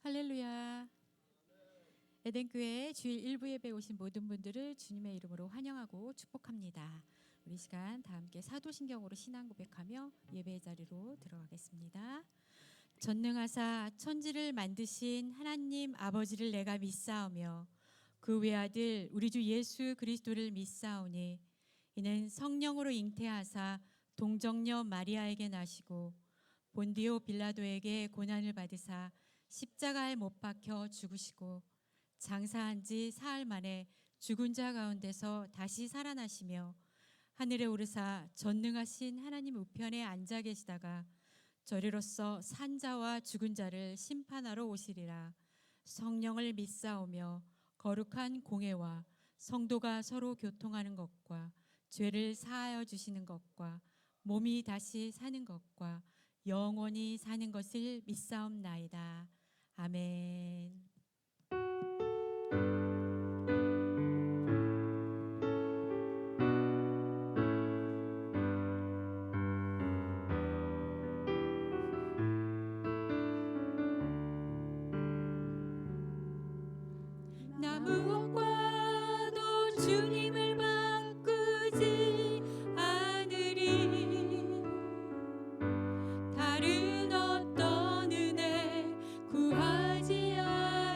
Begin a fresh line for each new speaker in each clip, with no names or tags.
할렐루야. 에덴교회 주일 일부 예배 오신 모든 분들을 주님의 이름으로 환영하고 축복합니다. 우리 시간 다 함께 사도신경으로 신앙 고백하며 예배의 자리로 들어가겠습니다. 전능하사 천지를 만드신 하나님 아버지를 내가 믿사오며 그 외아들 우리 주 예수 그리스도를 믿사오니 이는 성령으로 잉태하사 동정녀 마리아에게 나시고 본디오 빌라도에게 고난을 받으사 십자가에 못 박혀 죽으시고 장사한 지 사흘 만에 죽은 자 가운데서 다시 살아나시며 하늘에 오르사 전능하신 하나님 우편에 앉아 계시다가 저리로서 산 자와 죽은 자를 심판하러 오시리라. 성령을 믿사오며 거룩한 공회와 성도가 서로 교통하는 것과 죄를 사하여 주시는 것과 몸이 다시 사는 것과 영원히 사는 것을 믿사옵나이다. 아멘. 나 무엇과도 주님을 바꾸지 않으리. 다른 어떤 은혜 구하지 않으리.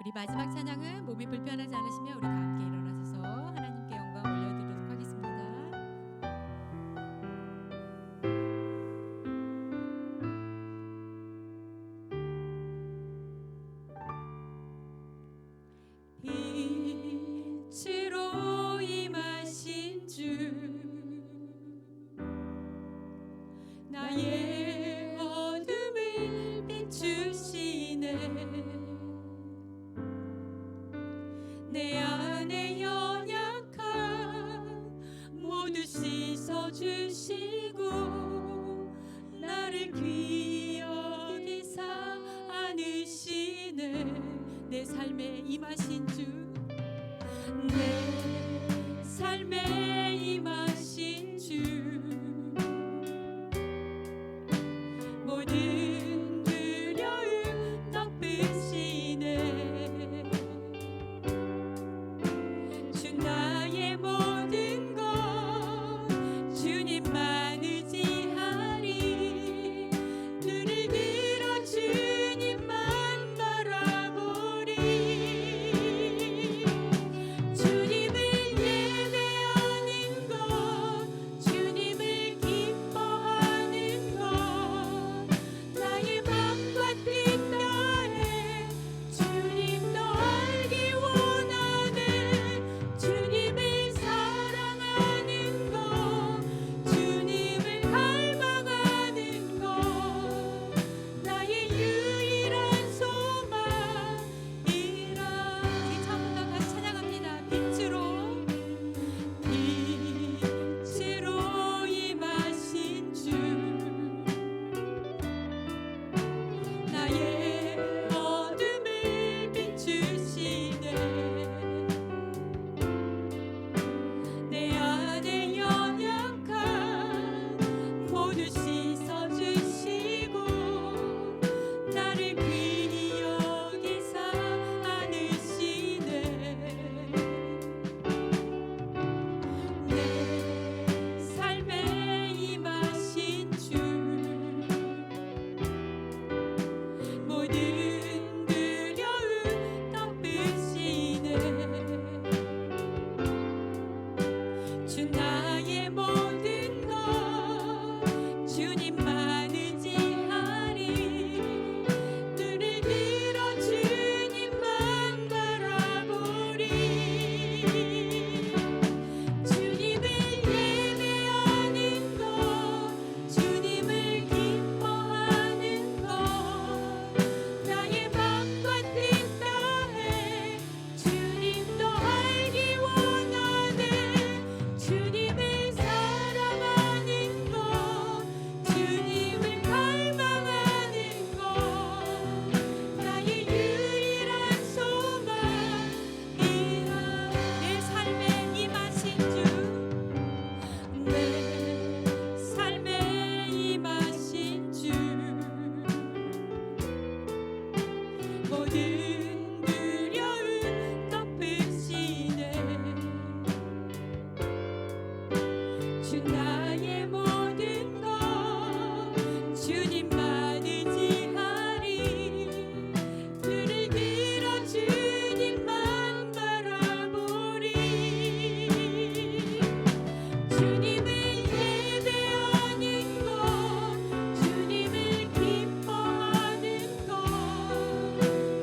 우리 마지막 찬양은 몸이 불편하지 않으시면 우리 다 함께 일어나셔서 하나님께 영광 올려드리도록 하겠습니다. 빛으로 임하신 주 나의 어둠을 비추시네. 내 안에 연약함 모두 씻어주시고 나를 귀히 여기사 안으시네. 내 삶에 임하신 주, 내 삶에 임하신 주, 모든 두려움 덮으시네. 주 나의 모든 것 주님만 의지하리. 눈을 들어 주님만 바라보리. 주님을 예배하는 것, 주님을 기뻐하는 것, 나의 맘과 뜻 다해 주님도 알기 원하네. 주님을 사랑하는 것, 주님을 갈망하는 것, 나의 유일한 소망이라. 우리 처음부터 다시 찬양합니다. 빛으로 임하신 주 나의 어둠을 비추시네. 내 안에 연약함 모두 씻어주시고 나를 귀히 여기사 안으시네. 내 삶에 임하신 주, 모든 두려움 덮으시네. 주 나의 모든 것 주님만 의지하리. 눈을 들어 주님만 바라보리. 주님을 예배하는 것, 주님을 기뻐하는 것, 나의 맘과 뜻 다해 주님도 알기 원하네. 주님을 사랑하는 것, 주님을 갈망하는 것, 나의 유일한 소망이라. 내 삶에 임하신 주, 내 삶에 임하신 주, 모든 두려움 덮으시네. 주 나의 모든 것 주님만 의지하리. 눈을 들어 주님만 바라보리. 주님을 예배하는 것, 주님을 기뻐하는 것,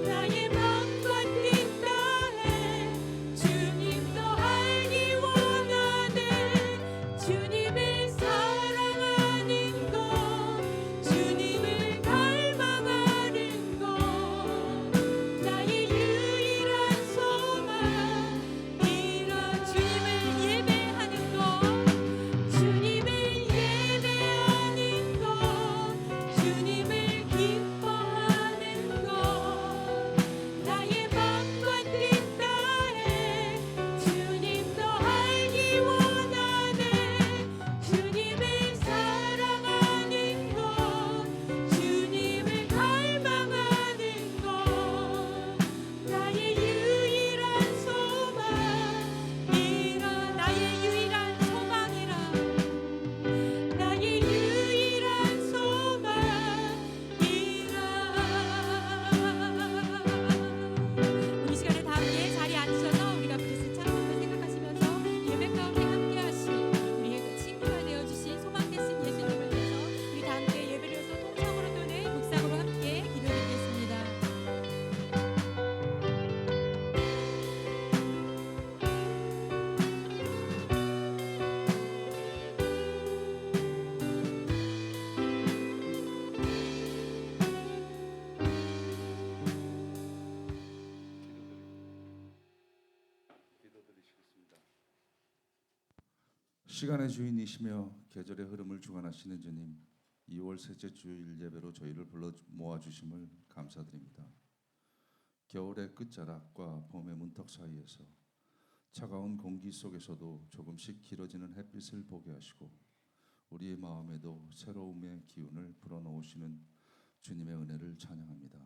나의
시간의 주인이시며 계절의 흐름을 주관하시는 주님, 2월 셋째 주일 예배로 저희를 불러 모아주심을 감사드립니다. 겨울의 끝자락과 봄의 문턱 사이에서 차가운 공기 속에서도 조금씩 길어지는 햇빛을 보게 하시고 우리의 마음에도 새로움의 기운을 불어넣으시는 주님의 은혜를 찬양합니다.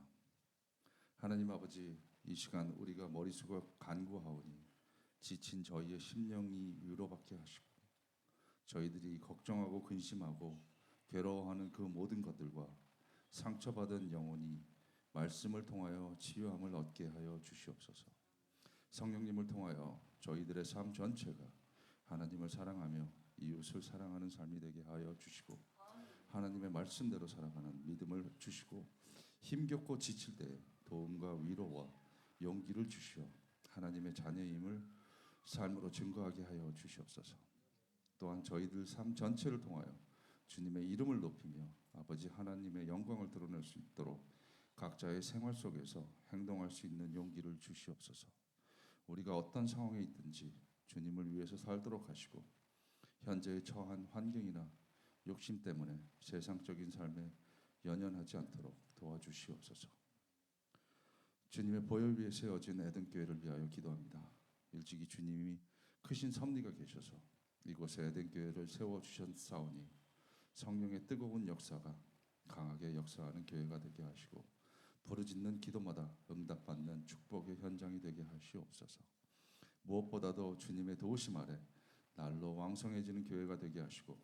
하나님 아버지, 이 시간 우리가 머릿속을 간구하오니 지친 저희의 심령이 위로받게 하시고 저희들이 걱정하고 근심하고 괴로워하는 그 모든 것들과 상처받은 영혼이 말씀을 통하여 치유함을 얻게 하여 주시옵소서. 성령님을 통하여 저희들의 삶 전체가 하나님을 사랑하며 이웃을 사랑하는 삶이 되게 하여 주시고 하나님의 말씀대로 살아가는 믿음을 주시고 힘겹고 지칠 때 도움과 위로와 용기를 주시어 하나님의 자녀임을 삶으로 증거하게 하여 주시옵소서. 또한 저희들 삶 전체를 통하여 주님의 이름을 높이며 아버지 하나님의 영광을 드러낼 수 있도록 각자의 생활 속에서 행동할 수 있는 용기를 주시옵소서. 우리가 어떤 상황에 있든지 주님을 위해서 살도록 하시고 현재에 처한 환경이나 욕심 때문에 세상적인 삶에 연연하지 않도록 도와주시옵소서. 주님의 보혈 위에 세워진 에덴교회를 위하여 기도합니다. 일찍이 주님이 크신 섭리가 계셔서 이곳에 에덴교회를 세워주셨사오니 성령의 뜨거운 역사가 강하게 역사하는 교회가 되게 하시고 부르짖는 기도마다 응답받는 축복의 현장이 되게 하시옵소서. 무엇보다도 주님의 도우심 아래 날로 왕성해지는 교회가 되게 하시고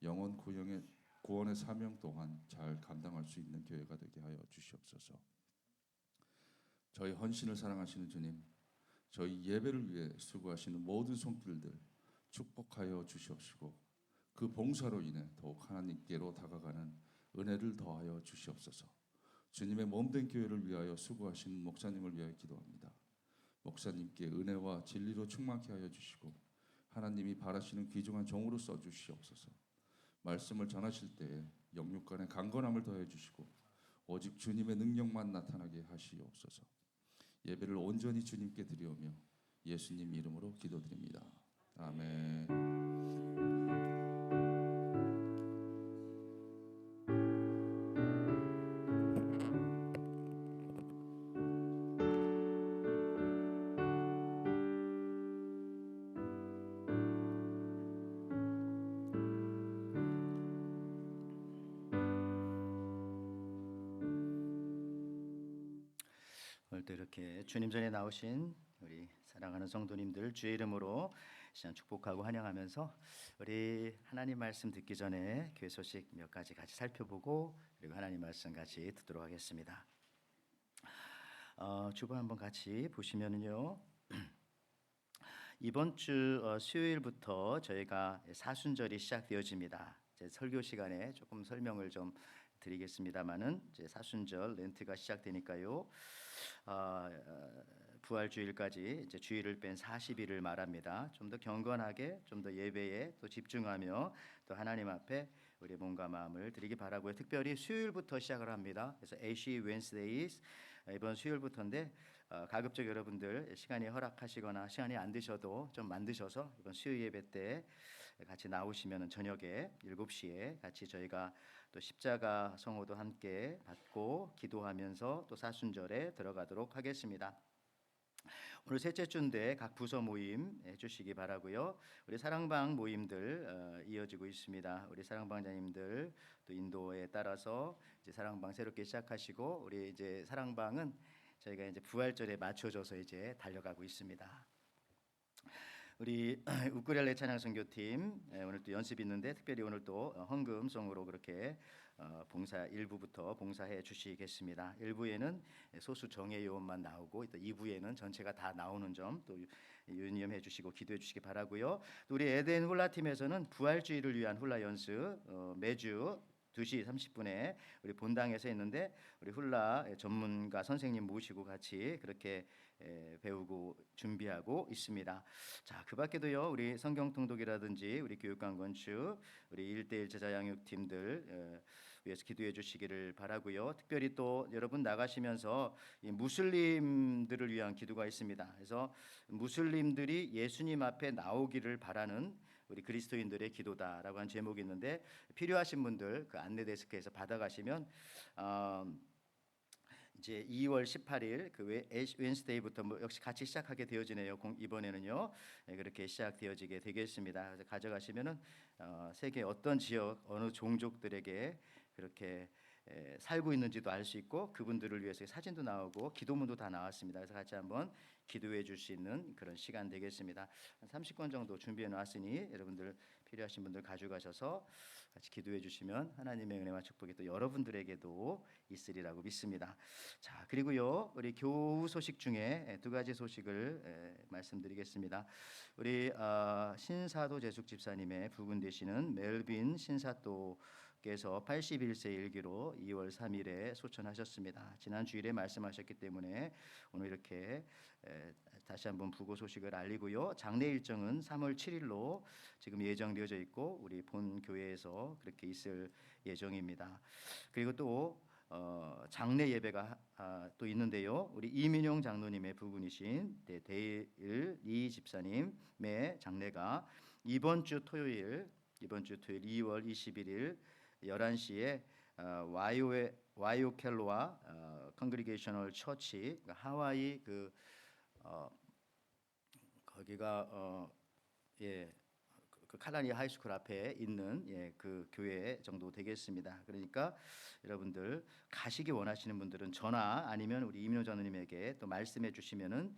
영혼 구원의 사명 또한 잘 감당할 수 있는 교회가 되게 하여 주시옵소서. 저희 헌신을 사랑하시는 주님, 저희 예배를 위해 수고하시는 모든 손길들 축복하여 주시옵시고 그 봉사로 인해 더욱 하나님께로 다가가는 은혜를 더하여 주시옵소서. 주님의 몸된 교회를 위하여 수고하시는 목사님을 위하여 기도합니다. 목사님께 은혜와 진리로 충만케 하여 주시고 하나님이 바라시는 귀중한 종으로 써주시옵소서. 말씀을 전하실 때에 영육간의 강건함을 더해 주시고 오직 주님의 능력만 나타나게 하시옵소서. 예배를 온전히 주님께 드리오며 예수님 이름으로 기도드립니다. 아멘.
오늘도 이렇게 주님 전에 나오신 우리 사랑하는 성도님들 주의 이름으로 시간 축복하고 환영하면서 우리 하나님 말씀 듣기 전에 교회 소식 몇 가지 같이 살펴보고 그리고 하나님 말씀 같이 듣도록 하겠습니다. 주보 한번 같이 보시면은요. 이번 주 수요일부터 저희가 사순절이 시작되어집니다. 제 설교 시간에 조금 설명을 좀 드리겠습니다만은 이제 사순절 렌트가 시작되니까요. 부활주일까지 이제 주일을 뺀 40일을 말합니다. 좀 더 경건하게, 좀 더 예배에 또 집중하며 또 하나님 앞에 우리 몸과 마음을 드리기 바라고요. 특별히 수요일부터 시작을 합니다. 그래서 AC Wednesdays 이번 수요일부터인데 가급적 여러분들 시간이 허락하시거나 시간이 안 되셔도 좀 만드셔서 이번 수요 예배 때 같이 나오시면 저녁에 7시에 같이 저희가 또 십자가 성호도 함께 받고 기도하면서 또 사순절에 들어가도록 하겠습니다. 오늘 셋째 주인데 각 부서 모임 해주시기 바라고요. 우리 사랑방 모임들 이어지고 있습니다. 우리 사랑방자님들 또 인도에 따라서 이제 사랑방 새롭게 시작하시고 우리 이제 사랑방은 저희가 이제 부활절에 맞춰져서 이제 달려가고 있습니다. 우리 우쿠렐레 찬양 선교팀 오늘 또 연습이 있는데 특별히 오늘 또 헌금송으로 그렇게 봉사 1부부터 봉사해 주시겠습니다. 1부에는 소수 정예 요원만 나오고 또 2부에는 전체가 다 나오는 점 또 유념해 주시고 기도해 주시기 바라고요. 또 우리 에덴 훌라 팀에서는 부활주의를 위한 훌라 연습 매주 2시 30분에 우리 본당에서 있는데 우리 훌라 전문가 선생님 모시고 같이 그렇게 배우고 준비하고 있습니다. 자, 그 밖에도요. 우리 성경 통독이라든지 우리 교육관 건축, 우리 1대1 제자 양육 팀들 위해서 기도해 주시기를 바라고요. 특별히 또 여러분 나가시면서 이 무슬림들을 위한 기도가 있습니다. 그래서 무슬림들이 예수님 앞에 나오기를 바라는 우리 그리스도인들의 기도다라고 한 제목이 있는데 필요하신 분들 그 안내 데스크에서 받아가시면 이제 2월 18일 그 웬스데이부터 역시 같이 시작하게 되어지네요. 이번에는요. 그렇게 시작되어지게 되겠습니다. 그래서 가져가시면은 세계 어떤 지역 어느 종족들에게 그렇게 살고 있는지도 알 수 있고 그분들을 위해서 사진도 나오고 기도문도 다 나왔습니다. 그래서 같이 한번 기도해 줄 수 있는 그런 시간 되겠습니다. 한 30권 정도 준비해 놨으니 여러분들 필요하신 분들 가져가셔서 같이 기도해 주시면 하나님의 은혜와 축복이 또 여러분들에게도 있으리라고 믿습니다. 자, 그리고요. 우리 교우 소식 중에 두 가지 소식을 말씀드리겠습니다. 우리 신사도 재숙 집사님의 부군 되시는 멜빈 신사도 께서 81세 일기로 2월 3일에 소천하셨습니다. 지난 주일에 말씀하셨기 때문에 오늘 이렇게 다시 한번 부고 소식을 알리고요. 장례 일정은 3월 7일로 지금 예정되어져 있고 우리 본 교회에서 그렇게 있을 예정입니다. 그리고 또 장례 예배가 또 있는데요. 우리 이민용 장로님의 부군이신 데일 리 집사님의 장례가 이번 주 토요일 2월 21일 11시에 와이오켈로와 컨그리게이셔널 처치 하와이 거기가 그 칼라니 하이스쿨 앞에 있는 그 교회 정도 되겠습니다. 그러니까 여러분들 가시기 원하시는 분들은 전화 아니면 우리 이민호 장로님에게 또 말씀해 주시면은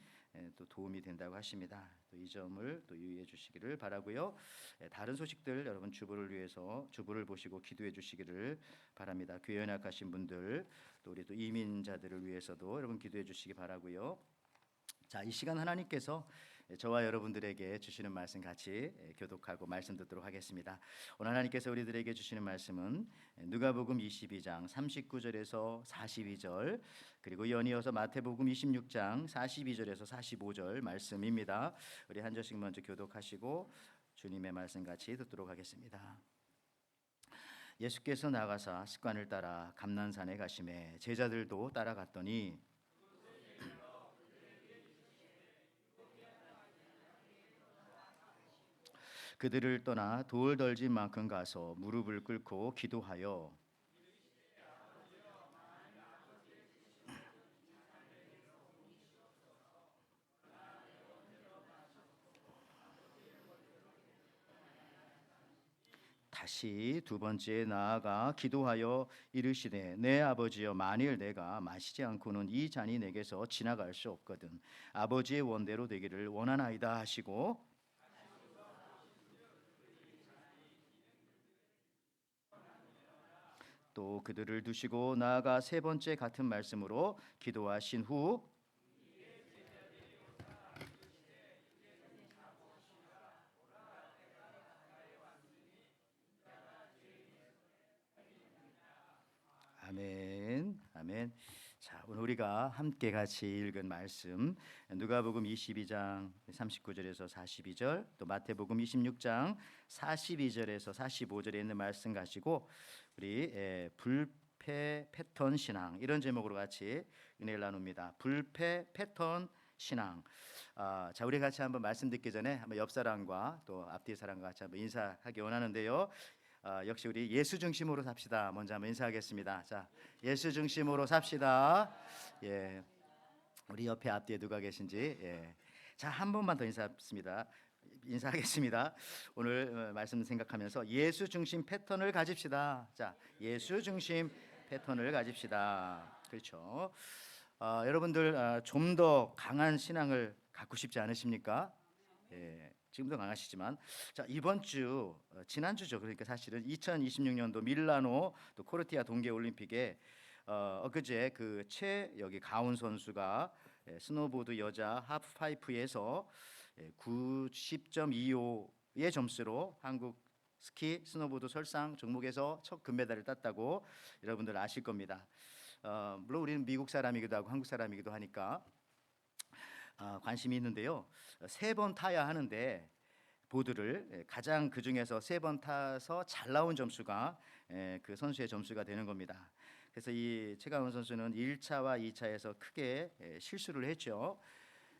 또 도움이 된다고 하십니다. 또 이 점을 또 유의해 주시기를 바라고요. 다른 소식들 여러분 주부를 위해서 주부를 보시고 기도해 주시기를 바랍니다. 교회 연약하신 분들 또 우리 또 이민자들을 위해서도 여러분 기도해 주시기 바라고요. 자, 이 시간 하나님께서 저와 여러분들에게 주시는 말씀 같이 교독하고 말씀 듣도록 하겠습니다. 오늘 하나님께서 우리들에게 주시는 말씀은 누가복음 22장 39절에서 42절 그리고 연이어서 마태복음 26장 42절에서 45절 말씀입니다. 우리 한 절씩 먼저 교독하시고 주님의 말씀 같이 듣도록 하겠습니다. 예수께서 나가사 습관을 따라 감난산에 가시매 제자들도 따라갔더니 그들을 떠나 돌 덜진 만큼 가서 무릎을 꿇고 기도하여 다시 두 번째 나아가 기도하여 이르시되 내 아버지여 만일 내가 마시지 않고는 이 잔이 내게서 지나갈 수 없거든 아버지의 원대로 되기를 원하나이다 하시고 또 그들을 두시고 나아가 세 번째 같은 말씀으로 기도하신 후 아멘, 아멘. 자, 오늘 우리가 함께 같이 읽은 말씀 누가복음 22장 39절에서 42절, 또 마태복음 26장 42절에서 45절에 있는 말씀 가지고 우리 불패 패턴 신앙 이런 제목으로 같이 은혜를 나눕니다. 불패 패턴 신앙. 자, 우리 같이 한번 말씀 듣기 전에 한번 옆 사람과 또 앞뒤 사람과 같이 한번 인사하기 원하는데요. 역시 우리 예수 중심으로 삽시다. 먼저 한번 인사하겠습니다. 자, 예수 중심으로 삽시다. 예, 우리 옆에 앞뒤에 누가 계신지. 예, 자, 한 번만 더 인사하겠습니다. 오늘 말씀 생각하면서 예수 중심 패턴을 가집시다. 자, 예수 중심 패턴을 가집시다. 그렇죠. 여러분들 좀 더 강한 신앙을 갖고 싶지 않으십니까? 예. 지금도 강하시지만 자 이번 주 지난주죠. 그러니까 사실은 2026년도 밀라노 또 코르티아 동계 올림픽에 엊그제 그 여기 가운 선수가 스노보드 여자 하프파이프에서 90.25의 점수로 한국 스키 스노보드 설상 종목에서 첫 금메달을 땄다고 여러분들 아실 겁니다. 물론 우리는 미국 사람이기도 하고 한국 사람이기도 하니까 관심이 있는데요. 3번 타야 하는데 보드를 가장 그 중에서 3번 타서 잘 나온 점수가 그 선수의 점수가 되는 겁니다. 그래서 이 최강원 선수는 1차와 2차에서 크게 실수를 했죠.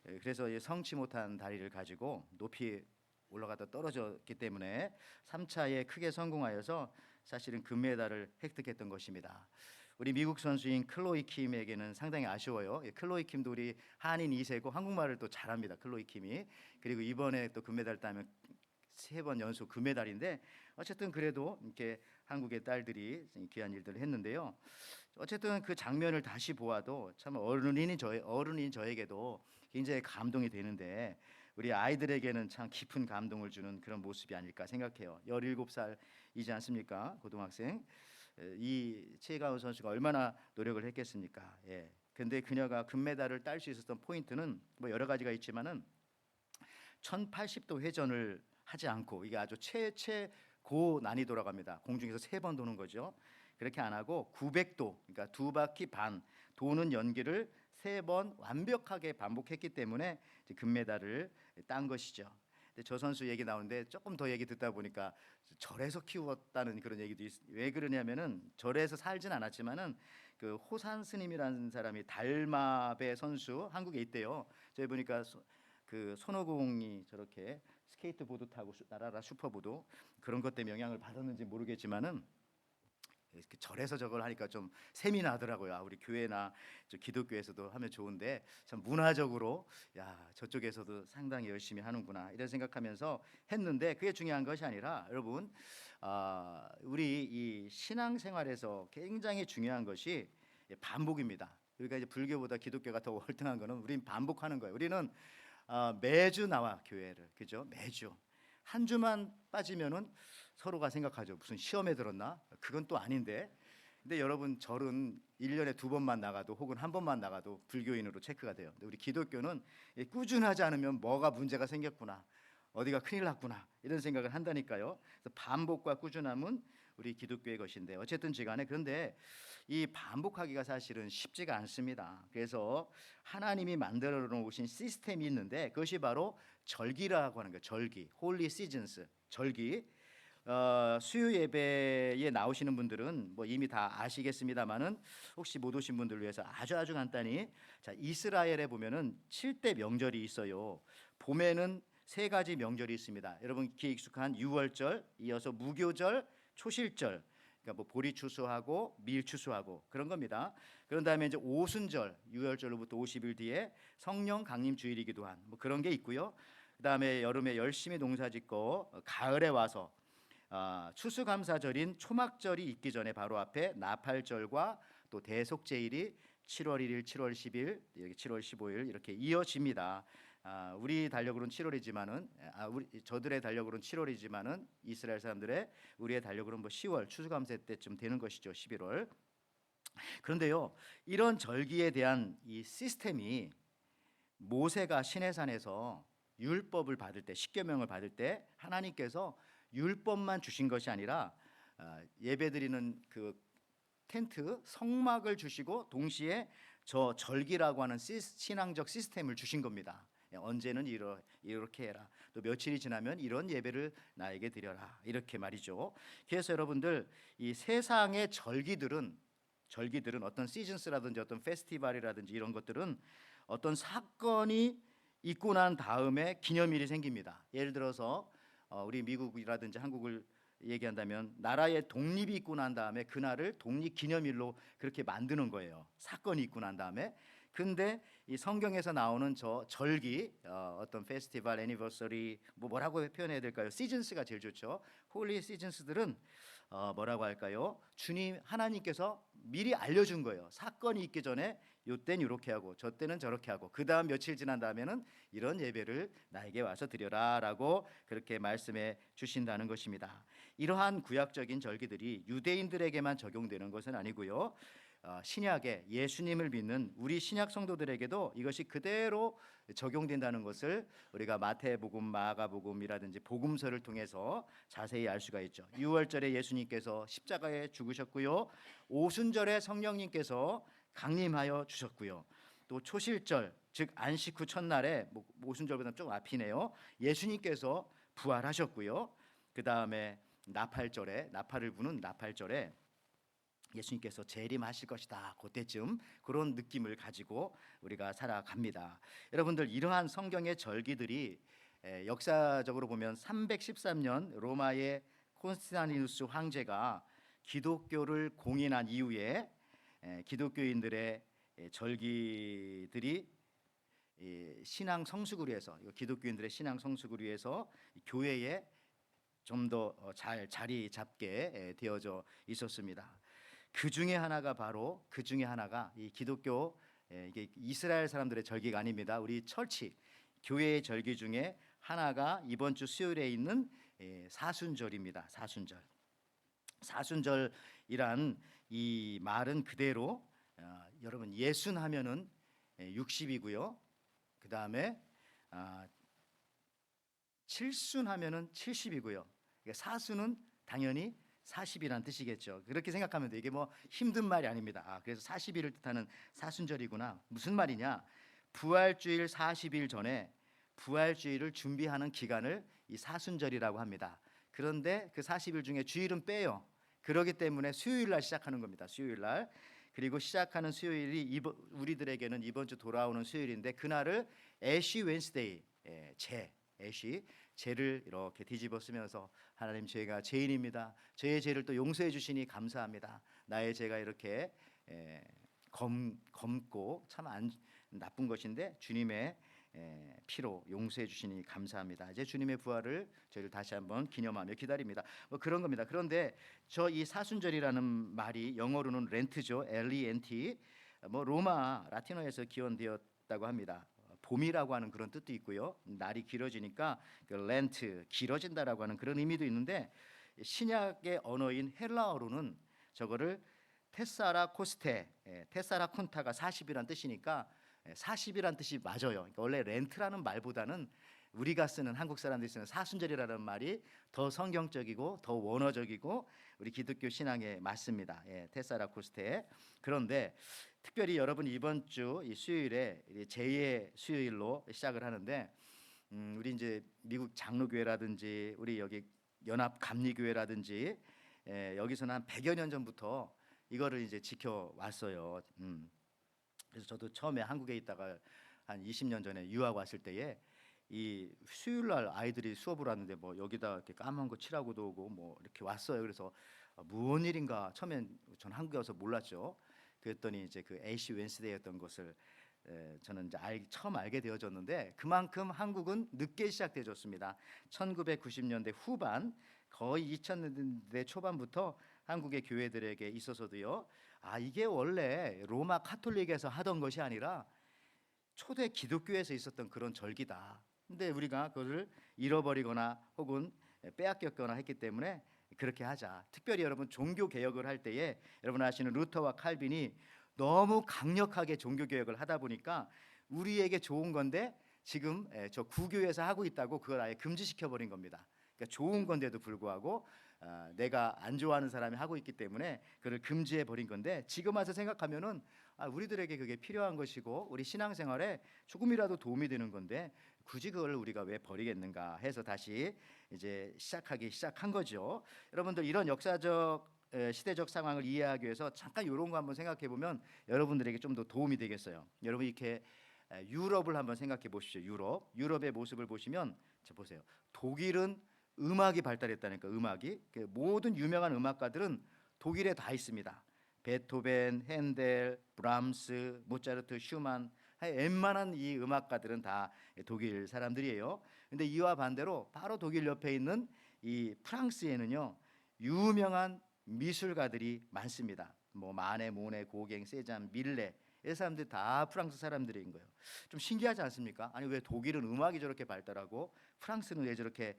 그래서 성치 못한 다리를 가지고 높이 올라가다 떨어졌기 때문에 3차에 크게 성공하여서 사실은 금메달을 획득했던 것입니다. 우리 미국 선수인 클로이 킴에게는 상당히 아쉬워요. 클로이 킴도 우리 한인 2세고 한국말을 또 잘합니다. 클로이 킴이. 그리고 이번에 또 금메달 따면 3번 연속 금메달인데 어쨌든 그래도 이렇게 한국의 딸들이 귀한 일들을 했는데요. 어쨌든 그 장면을 다시 보아도 참 어른인 저에게도 굉장히 감동이 되는데 우리 아이들에게는 참 깊은 감동을 주는 그런 모습이 아닐까 생각해요. 17살이지 않습니까? 고등학생. 이 최가운 선수가 얼마나 노력을 했겠습니까? 예. 근데 그녀가 금메달을 딸 수 있었던 포인트는 뭐 여러 가지가 있지만은 1080도 회전을 하지 않고 이게 아주 최고 난이도라고 합니다. 공중에서 3번 도는 거죠. 그렇게 안 하고 900도, 그러니까 2바퀴 반 도는 연기를 3번 완벽하게 반복했기 때문에 이제 금메달을 딴 것이죠. 근데 저 선수 얘기 나오는데 조금 더 얘기 듣다 보니까 절에서 키웠다는 그런 얘기도 왜 그러냐면은 절에서 살진 않았지만은 그 호산 스님이라는 사람이 달마배 선수 한국에 있대요. 저희 보니까 그 손오공이 저렇게 스케이트보드 타고 나라라 슈퍼보드 그런 것 때문에 영향을 받았는지 모르겠지만은 이렇게 절에서 저걸 하니까 좀 셈이 나더라고요. 우리 교회나 기독교에서도 하면 좋은데 참 문화적으로 야 저쪽에서도 상당히 열심히 하는구나 이런 생각하면서 했는데 그게 중요한 것이 아니라 여러분 우리 이 신앙생활에서 굉장히 중요한 것이 반복입니다. 우리가 이제 불교보다 기독교가 더 월등한 거는 우리는 반복하는 거예요. 우리는 매주 나와 교회를 그죠? 매주 한 주만 빠지면은 서로가 생각하죠. 무슨 시험에 들었나? 그건 또 아닌데. 근데 여러분 절은 1년에 2번만 나가도 혹은 한 번만 나가도 불교인으로 체크가 돼요. 근데 우리 기독교는 꾸준하지 않으면 뭐가 문제가 생겼구나. 어디가 큰일 났구나. 이런 생각을 한다니까요. 그래서 반복과 꾸준함은 우리 기독교의 것인데 어쨌든지 간에 그런데 이 반복하기가 사실은 쉽지가 않습니다. 그래서 하나님이 만들어 놓으신 시스템이 있는데 그것이 바로 절기라고 하는 거예요. 절기, 홀리 시즌스, 절기. 수요 예배에 나오시는 분들은 뭐 이미 다 아시겠습니다만은 혹시 못 오신 분들을 위해서 아주 간단히 자 이스라엘에 보면은 7대 명절이 있어요. 봄에는 3가지 명절이 있습니다. 여러분 귀에 익숙한 유월절, 이어서 무교절, 초실절. 그러니까 뭐 보리 추수하고 밀 추수하고 그런 겁니다. 그런 다음에 이제 오순절, 유월절로부터 50일 뒤에 성령 강림 주일이기도 한 뭐 그런 게 있고요. 그다음에 여름에 열심히 농사짓고 가을에 와서 추수감사절인 초막절이 있기 전에 바로 앞에 나팔절과 또 대속제일이 7월 1일, 7월 10일, 7월 15일 이렇게 이어집니다. 우리 달력으로는 7월이지만은 저들의 달력으로는 7월이지만은 이스라엘 사람들의 우리의 달력으로는 뭐 10월 추수감사 때쯤 되는 것이죠. 11월. 그런데요, 이런 절기에 대한 이 시스템이 모세가 시내산에서 율법을 받을 때, 십계명을 받을 때 하나님께서 율법만 주신 것이 아니라 예배드리는 그 텐트 성막을 주시고 동시에 저 절기라고 하는 신앙적 시스템을 주신 겁니다. 언제는 이렇게 해라. 또 며칠이 지나면 이런 예배를 나에게 드려라. 이렇게 말이죠. 그래서 여러분들 이 세상의 절기들은 어떤 시즌스라든지 어떤 페스티벌이라든지 이런 것들은 어떤 사건이 있고 난 다음에 기념일이 생깁니다. 예를 들어서 우리 미국이라든지 한국을 얘기한다면 나라의 독립이 있고 난 다음에 그날을 독립기념일로 그렇게 만드는 거예요. 사건이 있고 난 다음에. 근데 이 성경에서 나오는 저 절기 어떤 페스티벌, 애니버서리 뭐라고 표현해야 될까요? 시즌스가 제일 좋죠. 홀리 시즌스들은 뭐라고 할까요? 주님 하나님께서 미리 알려준 거예요. 사건이 있기 전에 요땐 이렇게 하고 저 때는 저렇게 하고 그 다음 며칠 지난 다음에는 이런 예배를 나에게 와서 드려라라고 그렇게 말씀해 주신다는 것입니다. 이러한 구약적인 절기들이 유대인들에게만 적용되는 것은 아니고요. 신약에 예수님을 믿는 우리 신약 성도들에게도 이것이 그대로 적용된다는 것을 우리가 마태복음, 마가복음이라든지 복음서를 통해서 자세히 알 수가 있죠. 유월절에 예수님께서 십자가에 죽으셨고요. 오순절에 성령님께서 강림하여 주셨고요. 또 초실절 즉 안식 후 첫날에 오순절보다 좀 앞이네요. 예수님께서 부활하셨고요. 그 다음에 나팔절에 나팔을 부는 나팔절에 예수님께서 재림하실 것이다. 그때쯤 그런 느낌을 가지고 우리가 살아갑니다. 여러분들 이러한 성경의 절기들이 역사적으로 보면 313년 로마의 콘스탄티누스 황제가 기독교를 공인한 이후에 기독교인들의 절기들이 신앙 성숙을 위해서, 기독교인들의 신앙 성숙을 위해서 교회에 좀 더 잘 자리 잡게 되어져 있었습니다. 그 중에 하나가 이 기독교, 이게 이스라엘 사람들의 절기가 아닙니다. 우리 철치 교회의 절기 중에 하나가 이번 주 수요일에 있는 사순절입니다. 사순절이란 이 말은 그대로 여러분 예순 하면은 60이고요. 그 다음에 칠순 하면은 70이고요. 사순은 당연히 40이라는 뜻이겠죠. 그렇게 생각하면 돼. 이게 뭐 힘든 말이 아닙니다. 그래서 40일을 뜻하는 사순절이구나. 무슨 말이냐? 부활주일 40일 전에 부활주일을 준비하는 기간을 이 사순절이라고 합니다. 그런데 그 40일 중에 주일은 빼요. 그렇기 때문에 수요일 날 시작하는 겁니다. 수요일 날. 그리고 시작하는 수요일이 우리들에게는 이번 주 돌아오는 수요일인데, 그날을 애쉬 웬스데이, 죄를 이렇게 뒤집어 쓰면서 하나님, 죄가 죄인입니다. 저의 죄를 또 용서해 주시니 감사합니다. 나의 죄가 이렇게 검고 참 나쁜 것인데 주님의 피로 용서해 주시니 감사합니다. 이제 주님의 부활을 저희를 다시 한번 기념하며 기다립니다. 뭐 그런 겁니다. 그런데 저 이 사순절이라는 말이 영어로는 렌트죠. Lent. 뭐 로마 라틴어에서 기원되었다고 합니다. 봄이라고 하는 그런 뜻도 있고요. 날이 길어지니까 그 렌트, 길어진다라고 하는 그런 의미도 있는데, 신약의 언어인 헬라어로는 저거를 테사라 코스테, 테사라 쿤타가 40이란 뜻이니까 40이란 뜻이 맞아요. 그러니까 원래 렌트라는 말보다는 우리가 쓰는, 한국 사람들이 쓰는 사순절이라는 말이 더 성경적이고 더 원어적이고 우리 기독교 신앙에 맞습니다. 테사라 코스테. 그런데 특별히 여러분 이번 주 이 수요일에 제2의 수요일로 시작을 하는데, 우리 이제 미국 장로교회라든지 우리 여기 연합 감리교회라든지 여기서는 한 100여 년 전부터 이거를 이제 지켜왔어요. 그래서 저도 처음에 한국에 있다가 한 20년 전에 유학 왔을 때에 이 수요일 날 아이들이 수업을 왔는데 뭐 여기다 이렇게 까만 거 칠하고도 오고 뭐 이렇게 왔어요. 그래서 무슨 일인가 처음엔 전 한국에 와서 몰랐죠. 그랬더니 이제 그 애쉬 웬스데이였던 것을 저는 이제 처음 알게 되어졌는데, 그만큼 한국은 늦게 시작되어졌습니다. 1990년대 후반, 거의 2000년대 초반부터 한국의 교회들에게 있어서도요, 이게 원래 로마 카톨릭에서 하던 것이 아니라 초대 기독교에서 있었던 그런 절기다. 근데 우리가 그것을 잃어버리거나 혹은 빼앗겼거나 했기 때문에 그렇게 하자. 특별히 여러분 종교 개혁을 할 때에 여러분 아시는 루터와 칼빈이 너무 강력하게 종교 개혁을 하다 보니까 우리에게 좋은 건데 지금 저 구교에서 하고 있다고 그걸 아예 금지시켜 버린 겁니다. 그러니까 좋은 건데도 불구하고 내가 안 좋아하는 사람이 하고 있기 때문에 그걸 금지해 버린 건데, 지금 와서 생각하면은 우리들에게 그게 필요한 것이고 우리 신앙생활에 조금이라도 도움이 되는 건데 굳이 그걸 우리가 왜 버리겠는가 해서 다시 이제 시작한 거죠. 여러분들 이런 역사적 시대적 상황을 이해하기 위해서 잠깐 이런 거 한번 생각해 보면 여러분들에게 좀 더 도움이 되겠어요. 여러분 이렇게 유럽을 한번 생각해 보십시오. 유럽의 모습을 보시면 자 보세요. 독일은 음악이 발달했다니까. 음악이 모든 유명한 음악가들은 독일에 다 있습니다. 베토벤, 핸델, 브람스, 모차르트, 슈만, 웬만한 이 음악가들은 다 독일 사람들이에요. 근데 이와 반대로 바로 독일 옆에 있는 이 프랑스에는요 유명한 미술가들이 많습니다. 뭐 마네, 모네, 고갱, 세잔, 밀레, 이 사람들 다 프랑스 사람들인 거예요. 좀 신기하지 않습니까? 아니 왜 독일은 음악이 저렇게 발달하고 프랑스는 왜 저렇게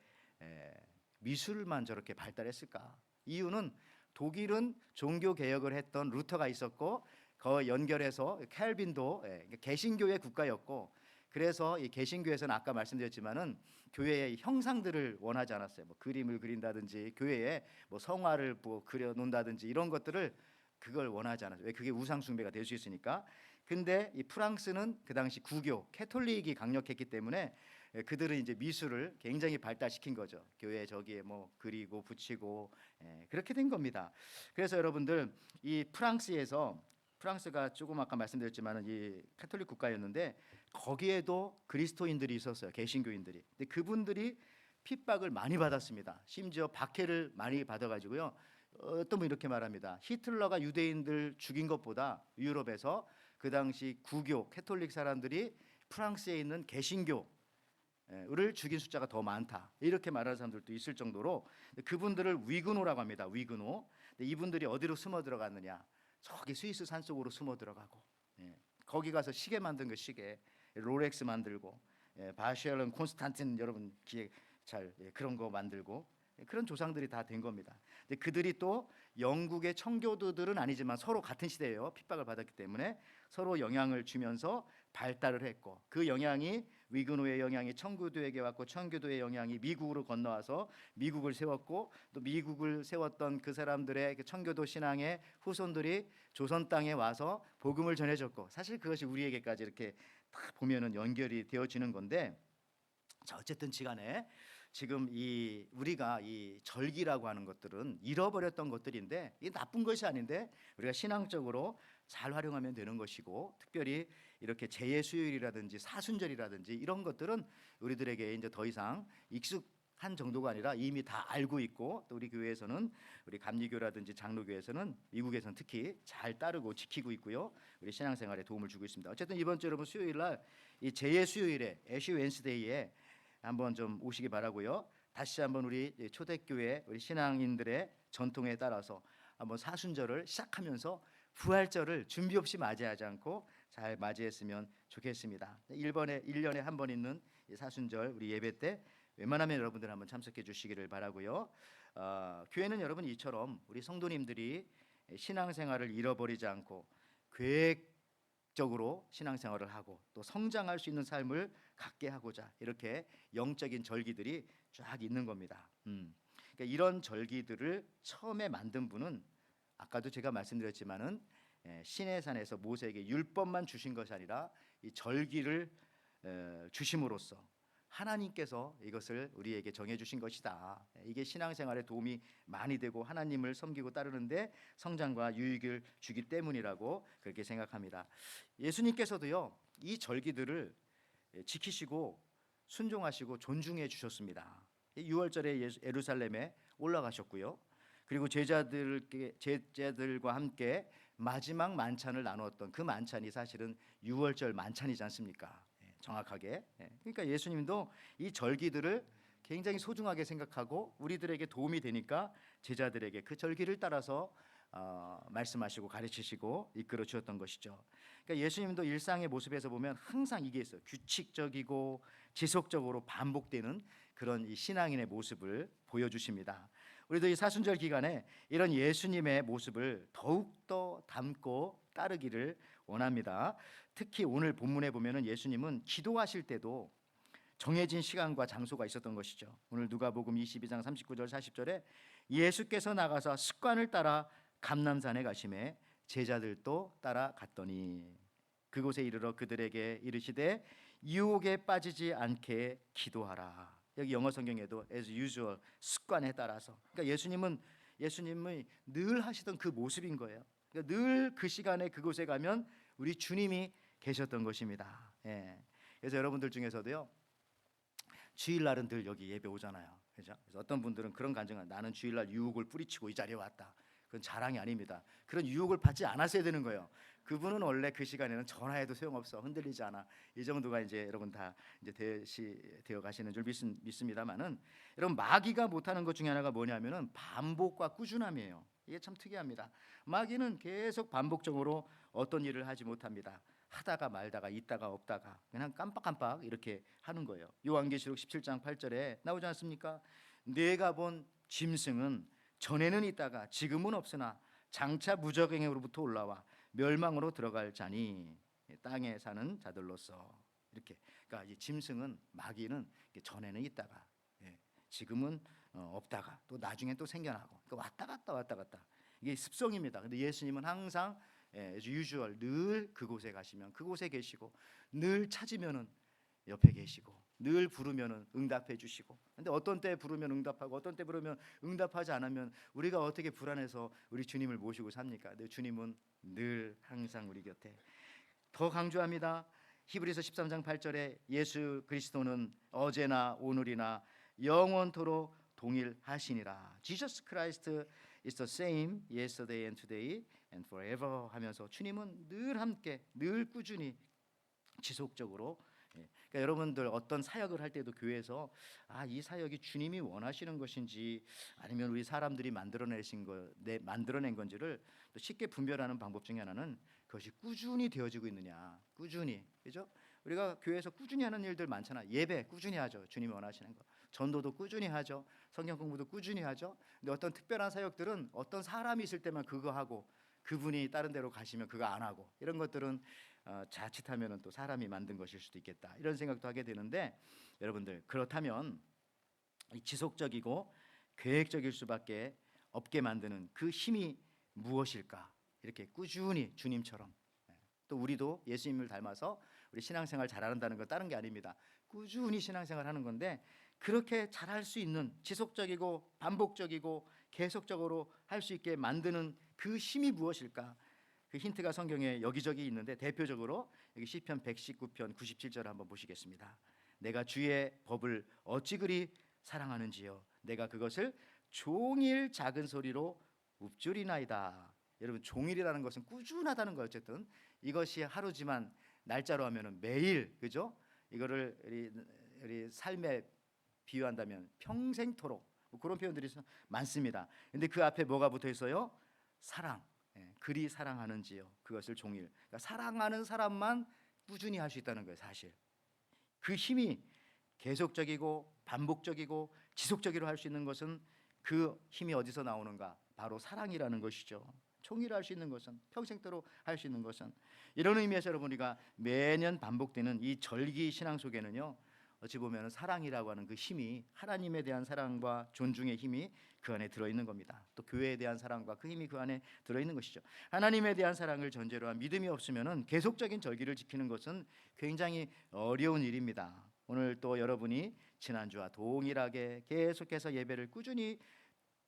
미술만 저렇게 발달했을까? 이유는 독일은 종교 개혁을 했던 루터가 있었고 그 연결해서 캘빈도 개신교의 국가였고, 그래서 이 개신교에서는 아까 말씀드렸지만은 교회의 형상들을 원하지 않았어요. 뭐 그림을 그린다든지 교회에 뭐 성화를 뭐 그려 놓는다든지 이런 것들을 그걸 원하지 않았어요. 왜? 그게 우상 숭배가 될 수 있으니까. 근데 이 프랑스는 그 당시 구교 캐톨릭이 강력했기 때문에 그들은 이제 미술을 굉장히 발달시킨 거죠. 교회 저기에 뭐 그리고 붙이고 그렇게 된 겁니다. 그래서 여러분들 이 프랑스에서 프랑스가 조금 아까 말씀드렸지만은 이 카톨릭 국가였는데 거기에도 그리스도인들이 있었어요. 개신교인들이. 근데 그분들이 핍박을 많이 받았습니다. 심지어 박해를 많이 받아가지고요. 어떤 분 이렇게 말합니다. 히틀러가 유대인들 죽인 것보다 유럽에서 그 당시 구교 캐톨릭 사람들이 프랑스에 있는 개신교를 죽인 숫자가 더 많다. 이렇게 말하는 사람들도 있을 정도로 그분들을 위그노라고 합니다. 위그노. 근데 이분들이 어디로 숨어 들어갔느냐? 저기 스위스 산속으로 숨어 들어가고 거기 가서 시계 만든 거 시계 롤렉스 만들고 바시엘은 콘스탄틴 여러분 기획 잘 그런 거 만들고 그런 조상들이 다 된 겁니다. 근데 그들이 또 영국의 청교도들은 아니지만 서로 같은 시대예요. 핍박을 받았기 때문에 서로 영향을 주면서 발달을 했고 그 영향이 위그노의 영향이 청교도에게 왔고 청교도의 영향이 미국으로 건너와서 미국을 세웠고 또 미국을 세웠던 그 사람들의 그 청교도 신앙의 후손들이 조선 땅에 와서 복음을 전해줬고 사실 그것이 우리에게까지 이렇게 딱 보면은 연결이 되어지는 건데 자 어쨌든 시간에 지금 이 우리가 이 절기라고 하는 것들은 잃어버렸던 것들인데 이게 나쁜 것이 아닌데 우리가 신앙적으로 잘 활용하면 되는 것이고 특별히 이렇게 제의 수요일이라든지 사순절이라든지 이런 것들은 우리들에게 이제 더 이상 익숙한 정도가 아니라 이미 다 알고 있고 또 우리 교회에서는 우리 감리교라든지 장로교에서는 미국에서는 특히 잘 따르고 지키고 있고요. 우리 신앙생활에 도움을 주고 있습니다. 어쨌든 이번 주 여러분 수요일 날 이 제의 수요일에 애쉬 웬스데이에 한번 좀 오시기 바라고요. 다시 한번 우리 초대교회 우리 신앙인들의 전통에 따라서 한번 사순절을 시작하면서 부활절을 준비 없이 맞이하지 않고 잘 맞이했으면 좋겠습니다. 1년에 한 번 있는 이 사순절 우리 예배 때 웬만하면 여러분들 한번 참석해 주시기를 바라고요. 교회는 여러분 이처럼 우리 성도님들이 신앙생활을 잃어버리지 않고 계획적으로 신앙생활을 하고 또 성장할 수 있는 삶을 갖게 하고자 이렇게 영적인 절기들이 쫙 있는 겁니다. 그러니까 이런 절기들을 처음에 만든 분은 아까도 제가 말씀드렸지만은 시내산에서 모세에게 율법만 주신 것이 아니라 이 절기를 주심으로써 하나님께서 이것을 우리에게 정해 주신 것이다. 이게 신앙생활에 도움이 많이 되고 하나님을 섬기고 따르는데 성장과 유익을 주기 때문이라고 그렇게 생각합니다. 예수님께서도요 이 절기들을 지키시고 순종하시고 존중해 주셨습니다. 6월절에 예루살렘에 올라가셨고요. 그리고 제자들과 함께 마지막 만찬을 나누었던 그 만찬이 사실은 6월절 만찬이지 않습니까? 정확하게. 그러니까 예수님도 이 절기들을 굉장히 소중하게 생각하고 우리들에게 도움이 되니까 제자들에게 그 절기를 따라서 말씀하시고 가르치시고 이끌어 주었던 것이죠. 그러니까 예수님도 일상의 모습에서 보면 항상 이게 있어요. 규칙적이고 지속적으로 반복되는 그런 이 신앙인의 모습을 보여주십니다. 우리도 이 사순절 기간에 이런 예수님의 모습을 더욱더 담고 따르기를 원합니다. 특히 오늘 본문에 보면은 예수님은 기도하실 때도 정해진 시간과 장소가 있었던 것이죠. 오늘 누가복음 22장 39절 40절에 예수께서 나가서 습관을 따라 감람산에 가시매 제자들도 따라갔더니 그곳에 이르러 그들에게 이르시되 유혹에 빠지지 않게 기도하라. 여기 영어 성경에도 as usual 습관에 따라서 그러니까 예수님이 늘 하시던 그 모습인 거예요. 그러니까 늘 그 시간에 그곳에 가면 우리 주님이 계셨던 것입니다. 그래서 여러분들 중에서도요 주일날은 늘 여기 예배 오잖아요. 그렇죠? 그래서 어떤 분들은 그런 간증을 나는 주일날 유혹을 뿌리치고 이 자리에 왔다. 그건 자랑이 아닙니다. 그런 유혹을 받지 않았어야 되는 거예요. 그분은 원래 그 시간에는 전화해도 소용없어 흔들리지 않아. 이 정도가 이제 여러분 다 이제 되어 가시는 줄 믿습니다만은 여러분 마귀가 못하는 것 중에 하나가 뭐냐면은 반복과 꾸준함이에요. 이게 참 특이합니다. 마귀는 계속 반복적으로 어떤 일을 하지 못합니다. 하다가 말다가 있다가 없다가 그냥 깜빡깜빡 이렇게 하는 거예요. 요한계시록 17장 8절에 나오지 않습니까? 내가 본 짐승은 전에는 있다가 지금은 없으나 장차 무적행으로부터 올라와 멸망으로 들어갈 자니 땅에 사는 자들로서 이렇게. 그러니까 이 짐승은 마귀는 전에는 있다가 지금은 없다가 또 나중에 또 생겨나고 그러니까 왔다 갔다 이게 습성입니다. 근데 예수님은 항상 usual 늘 그곳에 가시면 그곳에 계시고 늘 찾으면은 옆에 계시고 늘 부르면은 응답해 주시고. 근데 어떤 때 부르면 응답하고 어떤 때 부르면 응답하지 않으면 우리가 어떻게 불안해서 우리 주님을 모시고 삽니까? 근데 주님은 늘 항상 우리 곁에. 더 강조합니다. 히브리서 13장 8절에 예수 그리스도는 어제나 오늘이나 영원토록 동일하시니라. Jesus Christ is the same yesterday and today and forever 하면서 주님은 늘 함께, 늘 꾸준히, 지속적으로. 그러니까 여러분들 어떤 사역을 할 때도 교회에서 이 사역이 주님이 원하시는 것인지 아니면 우리 사람들이 만들어낸 건지를 또 쉽게 분별하는 방법 중에 하나는 그것이 꾸준히 되어지고 있느냐. 꾸준히, 그죠? 우리가 교회에서 꾸준히 하는 일들 많잖아. 예배 꾸준히 하죠. 주님이 원하시는 거. 전도도 꾸준히 하죠. 성경 공부도 꾸준히 하죠. 근데 어떤 특별한 사역들은 어떤 사람이 있을 때만 그거 하고 그분이 다른 데로 가시면 그거 안 하고, 이런 것들은 자칫하면 또 사람이 만든 것일 수도 있겠다, 이런 생각도 하게 되는데, 여러분들 그렇다면 이 지속적이고 계획적일 수밖에 없게 만드는 그 힘이 무엇일까? 이렇게 꾸준히 주님처럼, 또 우리도 예수님을 닮아서 우리 신앙생활 잘한다는 건 다른 게 아닙니다. 꾸준히 신앙생활 하는 건데, 그렇게 잘할 수 있는, 지속적이고 반복적이고 계속적으로 할 수 있게 만드는 그 힘이 무엇일까? 그 힌트가 성경에 여기저기 있는데, 대표적으로 여기 시편 119편 97절 한번 보시겠습니다. 내가 주의 법을 어찌 그리 사랑하는지요, 내가 그것을 종일 작은 소리로 읊조리나이다. 여러분, 종일이라는 것은 꾸준하다는 거예요. 어쨌든 이것이 하루지만 날짜로 하면은 매일, 그죠? 이거를 우리 삶에 비유한다면 평생토록, 뭐 그런 표현들이 많습니다. 근데 그 앞에 뭐가 붙어 있어요? 사랑. 그리 사랑하는지요, 그것을 종일. 그러니까 사랑하는 사람만 꾸준히 할 수 있다는 거예요. 사실 그 힘이 계속적이고 반복적이고 지속적으로 할 수 있는 것은, 그 힘이 어디서 나오는가? 바로 사랑이라는 것이죠. 종일 할 수 있는 것은, 평생토록 할 수 있는 것은. 이런 의미에서 여러분, 우리가 매년 반복되는 이 절기 신앙 속에는요, 어찌 보면 사랑이라고 하는 그 힘이, 하나님에 대한 사랑과 존중의 힘이 그 안에 들어있는 겁니다. 또 교회에 대한 사랑과 그 힘이 그 안에 들어있는 것이죠. 하나님에 대한 사랑을 전제로 한 믿음이 없으면 계속적인 절기를 지키는 것은 굉장히 어려운 일입니다. 오늘 또 여러분이 지난주와 동일하게 계속해서 예배를 꾸준히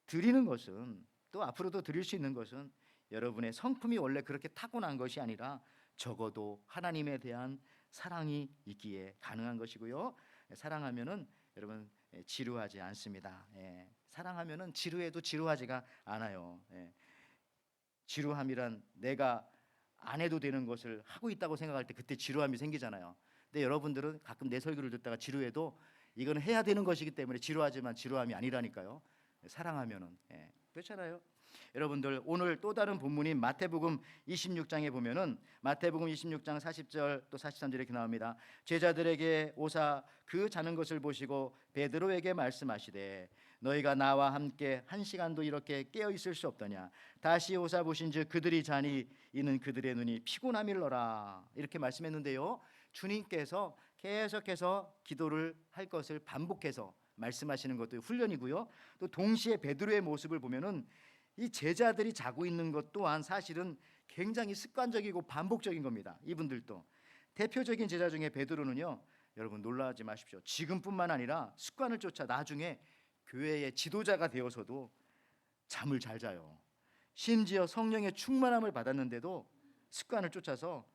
드리는 것은, 또 앞으로도 드릴 수 있는 것은, 여러분의 성품이 원래 그렇게 타고난 것이 아니라 적어도 하나님에 대한 사랑이 있기에 가능한 것이고요. 사랑하면은 여러분 지루하지 않습니다. 사랑하면은 지루해도 지루하지가 않아요. 지루함이란 내가 안 해도 되는 것을 하고 있다고 생각할 때 그때 지루함이 생기잖아요. 근데 여러분들은 가끔 내 설교를 듣다가 지루해도 이거는 해야 되는 것이기 때문에 지루하지만 지루함이 아니라니까요. 사랑하면은. 그렇잖아요. 여러분들, 오늘 또 다른 본문인 마태복음 26장에 보면은, 마태복음 26장 40절 또 43절에 이렇게 나옵니다. 제자들에게 오사 그 자는 것을 보시고 베드로에게 말씀하시되, 너희가 나와 함께 한 시간도 이렇게 깨어 있을 수 없더냐? 다시 오사 보신즉 그들이 자니 이는 그들의 눈이 피곤함일러라. 이렇게 말씀했는데요, 주님께서 계속해서 기도를 할 것을 반복해서 말씀하시는 것도 훈련이고요. 또 동시에 베드로의 모습을 보면은 이 제자들이 자고 있는 것 또한 사실은 굉장히 습관적이고 반복적인 겁니다. 이분들도 대표적인 제자 중에 베드로는요, 여러분 놀라지 마십시오. 지금뿐만 아니라 습관을 쫓아 나중에 교회의 지도자가 되어서도 잠을 잘 자요. 심지어 성령의 충만함을 받았는데도 습관을 쫓아서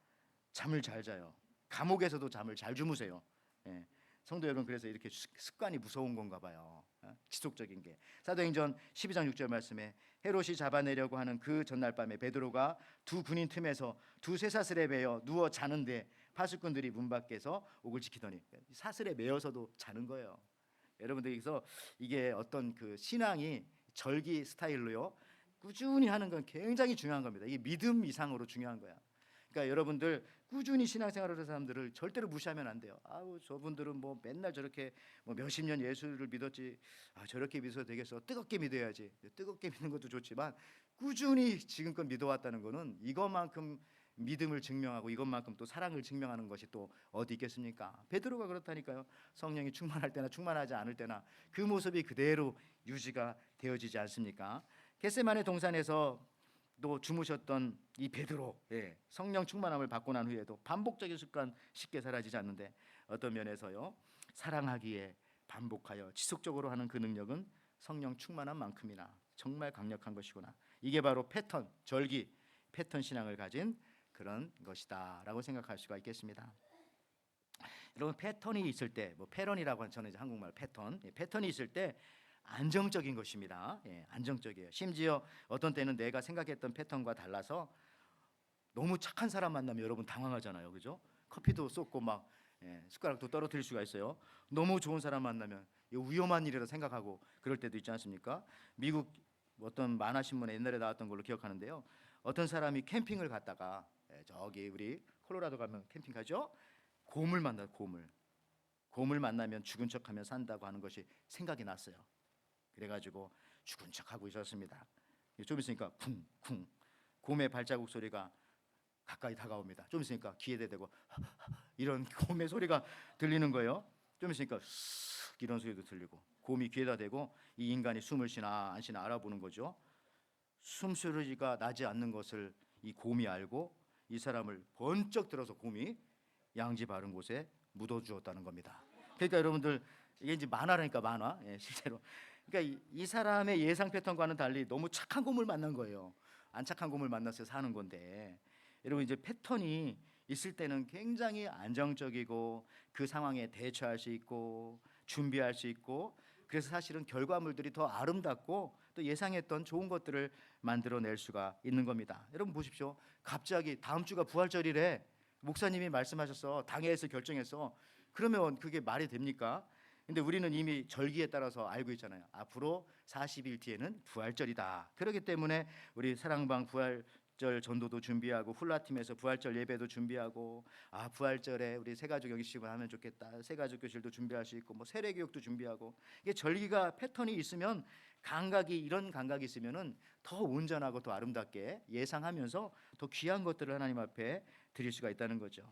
잠을 잘 자요. 감옥에서도 잠을 잘 주무세요. 성도 여러분, 그래서 이렇게 습관이 무서운 건가 봐요. 지속적인 게. 사도행전 12장 6절 말씀에 헤롯이 잡아내려고 하는 그 전날 밤에 베드로가 두 군인 틈에서 두 쇠사슬에 매여 누워 자는데 파수꾼들이 문 밖에서 옥을 지키더니, 사슬에 매여서도 자는 거예요. 여러분들께서 이게 어떤 그 신앙이 절기 스타일로요 꾸준히 하는 건 굉장히 중요한 겁니다. 이게 믿음 이상으로 중요한 거야. 그러니까 여러분들 꾸준히 신앙생활을 하는 사람들을 절대로 무시하면 안 돼요. 아우, 저분들은 뭐 맨날 저렇게 뭐 몇십 년 예수를 믿었지, 저렇게 믿어도 되겠어? 뜨겁게 믿어야지. 뜨겁게 믿는 것도 좋지만 꾸준히 지금껏 믿어왔다는 거는 이것만큼 믿음을 증명하고 이것만큼 또 사랑을 증명하는 것이 또 어디 있겠습니까? 베드로가 그렇다니까요. 성령이 충만할 때나 충만하지 않을 때나 그 모습이 그대로 유지가 되어지지 않습니까? 겟세마네 동산에서 또 주무셨던 이 베드로, 성령 충만함을 받고 난 후에도 반복적인 습관 쉽게 사라지지 않는데, 어떤 면에서요 사랑하기에 반복하여 지속적으로 하는 그 능력은 성령 충만한 만큼이나 정말 강력한 것이구나. 이게 바로 패턴, 절기, 패턴 신앙을 가진 그런 것이다라고 생각할 수가 있겠습니다. 여러분 패턴이 있을 때, 뭐 패런이라고 하는 저는 이제 한국말 패턴, 패턴이 있을 때 안정적인 것입니다. 안정적이에요. 심지어 어떤 때는 내가 생각했던 패턴과 달라서 너무 착한 사람 만나면 여러분 당황하잖아요, 그죠? 커피도 쏟고 막 숟가락도 떨어뜨릴 수가 있어요. 너무 좋은 사람 만나면 이거 위험한 일이라 생각하고 그럴 때도 있지 않습니까? 미국 어떤 만화 신문에 옛날에 나왔던 걸로 기억하는데요. 어떤 사람이 캠핑을 갔다가 저기 우리 콜로라도 가면 캠핑 가죠? 곰을 만나 곰을 만나면 죽은 척하면 산다고 하는 것이 생각이 났어요. 그래가지고 죽은 척하고 있었습니다. 좀 있으니까 쿵쿵 곰의 발자국 소리가 가까이 다가옵니다. 좀 있으니까 귀에 대고 이런 곰의 소리가 들리는 거예요. 좀 있으니까 쓱 이런 소리도 들리고 곰이 귀에다 대고 이 인간이 숨을 쉬나 안 쉬나 알아보는 거죠. 숨소리가 나지 않는 것을 이 곰이 알고 이 사람을 번쩍 들어서 곰이 양지 바른 곳에 묻어주었다는 겁니다. 그러니까 여러분들 이게 이제 만화라니까 만화, 실제로. 그러니까 이 사람의 예상 패턴과는 달리 너무 착한 곰을 만난 거예요. 안 착한 곰을 만나서 사는 건데, 여러분 이제 패턴이 있을 때는 굉장히 안정적이고 그 상황에 대처할 수 있고 준비할 수 있고, 그래서 사실은 결과물들이 더 아름답고 또 예상했던 좋은 것들을 만들어낼 수가 있는 겁니다. 여러분 보십시오. 갑자기 다음 주가 부활절이래. 목사님이 말씀하셔서 당회에서 결정해서, 그러면 그게 말이 됩니까? 근데 우리는 이미 절기에 따라서 알고 있잖아요. 앞으로 40일 뒤에는 부활절이다. 그렇기 때문에 우리 사랑방 부활절 전도도 준비하고 훌라팀에서 부활절 예배도 준비하고, 부활절에 우리 새가족 영식을 하면 좋겠다. 새가족 교실도 준비할 수 있고 뭐 세례 교육도 준비하고, 이게 절기가 패턴이 있으면 이런 감각이 있으면은 더 온전하고 더 아름답게 예상하면서 더 귀한 것들을 하나님 앞에 드릴 수가 있다는 거죠.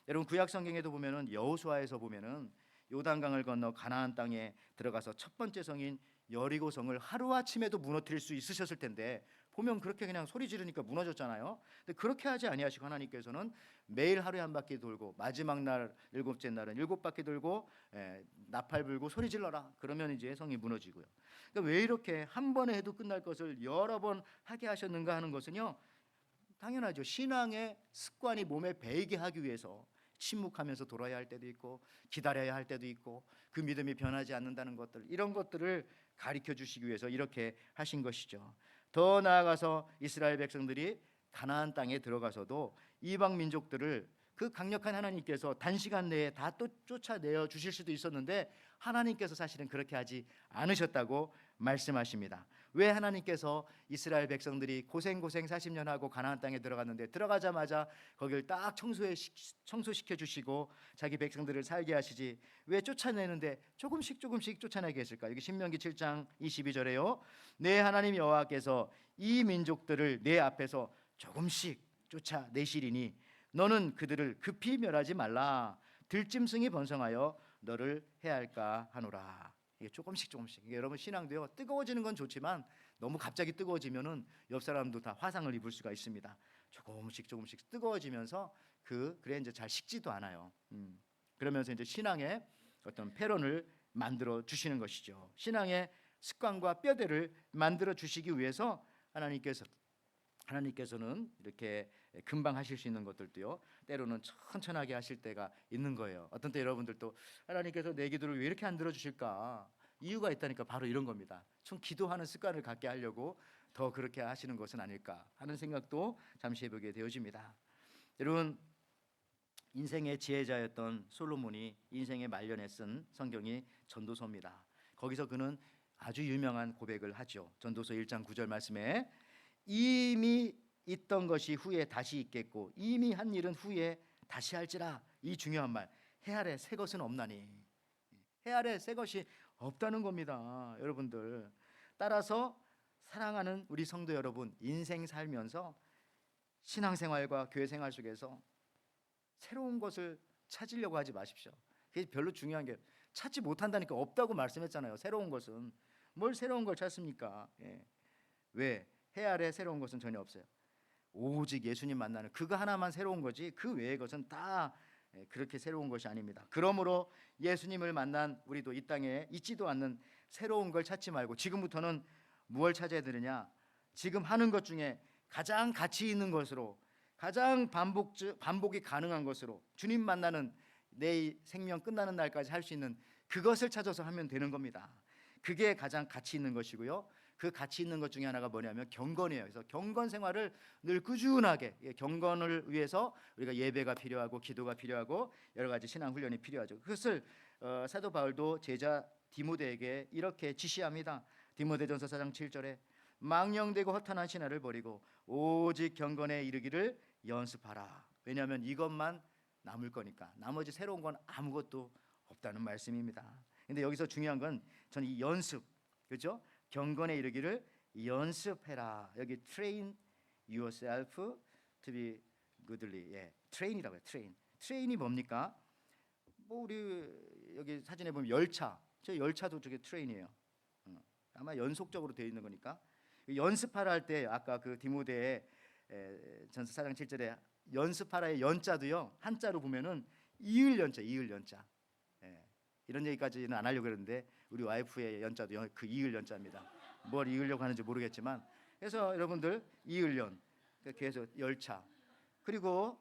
여러분 구약 성경에도 보면은 여호수아에서 보면은 요단강을 건너 가나안 땅에 들어가서 첫 번째 성인 여리고 성을 하루아침에도 무너뜨릴 수 있으셨을 텐데, 보면 그렇게 그냥 소리 지르니까 무너졌잖아요. 근데 그렇게 하지 아니하시고 하나님께서는 매일 하루에 한 바퀴 돌고 마지막 날 일곱째 날은 7바퀴 돌고 나팔 불고 소리 질러라. 그러면 이제 성이 무너지고요. 그러니까 왜 이렇게 한 번에 해도 끝날 것을 여러 번 하게 하셨는가 하는 것은요, 당연하죠. 신앙의 습관이 몸에 배이게 하기 위해서 침묵하면서 돌아야 할 때도 있고 기다려야 할 때도 있고 그 믿음이 변하지 않는다는 것들, 이런 것들을 가르쳐 주시기 위해서 이렇게 하신 것이죠. 더 나아가서 이스라엘 백성들이 가나안 땅에 들어가서도 이방 민족들을 그 강력한 하나님께서 단시간 내에 다 또 쫓아내어 주실 수도 있었는데, 하나님께서 사실은 그렇게 하지 않으셨다고 말씀하십니다. 왜 하나님께서 이스라엘 백성들이 고생 40년 하고 가나안 땅에 들어갔는데 들어가자마자 거기를 딱 청소시켜 주시고 자기 백성들을 살게 하시지 왜 쫓아내는데 조금씩 쫓아내게 했을까? 여기 신명기 7장 22절에요. 내 하나님 여호와께서 이 민족들을 내 앞에서 조금씩 쫓아내시리니 너는 그들을 급히 멸하지 말라. 들짐승이 번성하여 너를 해할까 하노라. 이게 조금씩 이게 여러분 신앙도요, 뜨거워지는 건 좋지만 너무 갑자기 뜨거워지면은 옆 사람도 다 화상을 입을 수가 있습니다. 조금씩 뜨거워지면서 그래 이제 잘 식지도 않아요. 그러면서 이제 신앙의 어떤 패런을 만들어 주시는 것이죠. 신앙의 습관과 뼈대를 만들어 주시기 위해서 하나님께서는 이렇게 금방 하실 수 있는 것들도요, 때로는 천천하게 하실 때가 있는 거예요. 어떤 때 여러분들도 하나님께서 내 기도를 왜 이렇게 안 들어주실까? 이유가 있다니까 바로 이런 겁니다. 좀 기도하는 습관을 갖게 하려고 더 그렇게 하시는 것은 아닐까 하는 생각도 잠시 해보게 되어집니다. 여러분 인생의 지혜자였던 솔로몬이 인생의 말년에 쓴 성경이 전도서입니다. 거기서 그는 아주 유명한 고백을 하죠. 전도서 1장 9절 말씀에 이미 있던 것이 후에 다시 있겠고 이미 한 일은 후에 다시 할지라. 이 중요한 말, 해 아래 새 것은 없나니. 해 아래 새 것이 없다는 겁니다. 여러분들, 따라서 사랑하는 우리 성도 여러분, 인생 살면서 신앙생활과 교회생활 속에서 새로운 것을 찾으려고 하지 마십시오. 그게 별로 중요한 게 찾지 못한다니까 없다고 말씀했잖아요. 새로운 것은 뭘 새로운 걸 찾습니까? 왜? 해 아래 새로운 것은 전혀 없어요. 오직 예수님 만나는 그거 하나만 새로운 거지 그 외의 것은 다 그렇게 새로운 것이 아닙니다. 그러므로 예수님을 만난 우리도 이 땅에 있지도 않는 새로운 걸 찾지 말고 지금부터는 무엇을 찾아야 되느냐? 지금 하는 것 중에 가장 가치 있는 것으로, 가장 반복이 가능한 것으로, 주님 만나는 내 생명 끝나는 날까지 할 수 있는 그것을 찾아서 하면 되는 겁니다. 그게 가장 가치 있는 것이고요. 그 가치 있는 것 중에 하나가 뭐냐면 경건이에요. 그래서 경건 생활을 늘 꾸준하게, 경건을 위해서 우리가 예배가 필요하고 기도가 필요하고 여러 가지 신앙 훈련이 필요하죠. 그것을 사도 바울도 제자 디모데에게 이렇게 지시합니다. 디모데전서 4장 7절에 망령되고 허탄한 신화를 버리고 오직 경건에 이르기를 연습하라. 왜냐하면 이것만 남을 거니까. 나머지 새로운 건 아무것도 없다는 말씀입니다. 근데 여기서 중요한 건 저는 이 연습, 그렇죠? 경건에 이르기를 연습해라. 여기 train yourself to be goodly. 예, train이라고 해요. train이 뭡니까? 뭐 우리 여기 사진에 보면 열차, 저 열차도 저게 train이에요. 아마 연속적으로 되어 있는 거니까. 연습하라 할 때 아까 그 디모데의 전서 4장 7절에 연습하라의 연자도요, 한자로 보면은 이을 연자. 예, 이런 얘기까지는 안 하려고 그러는데 우리 와이프의 연자도 그 이을 연자입니다. 뭘 이으려고 하는지 모르겠지만, 그래서 여러분들 이을연, 계속 열차. 그리고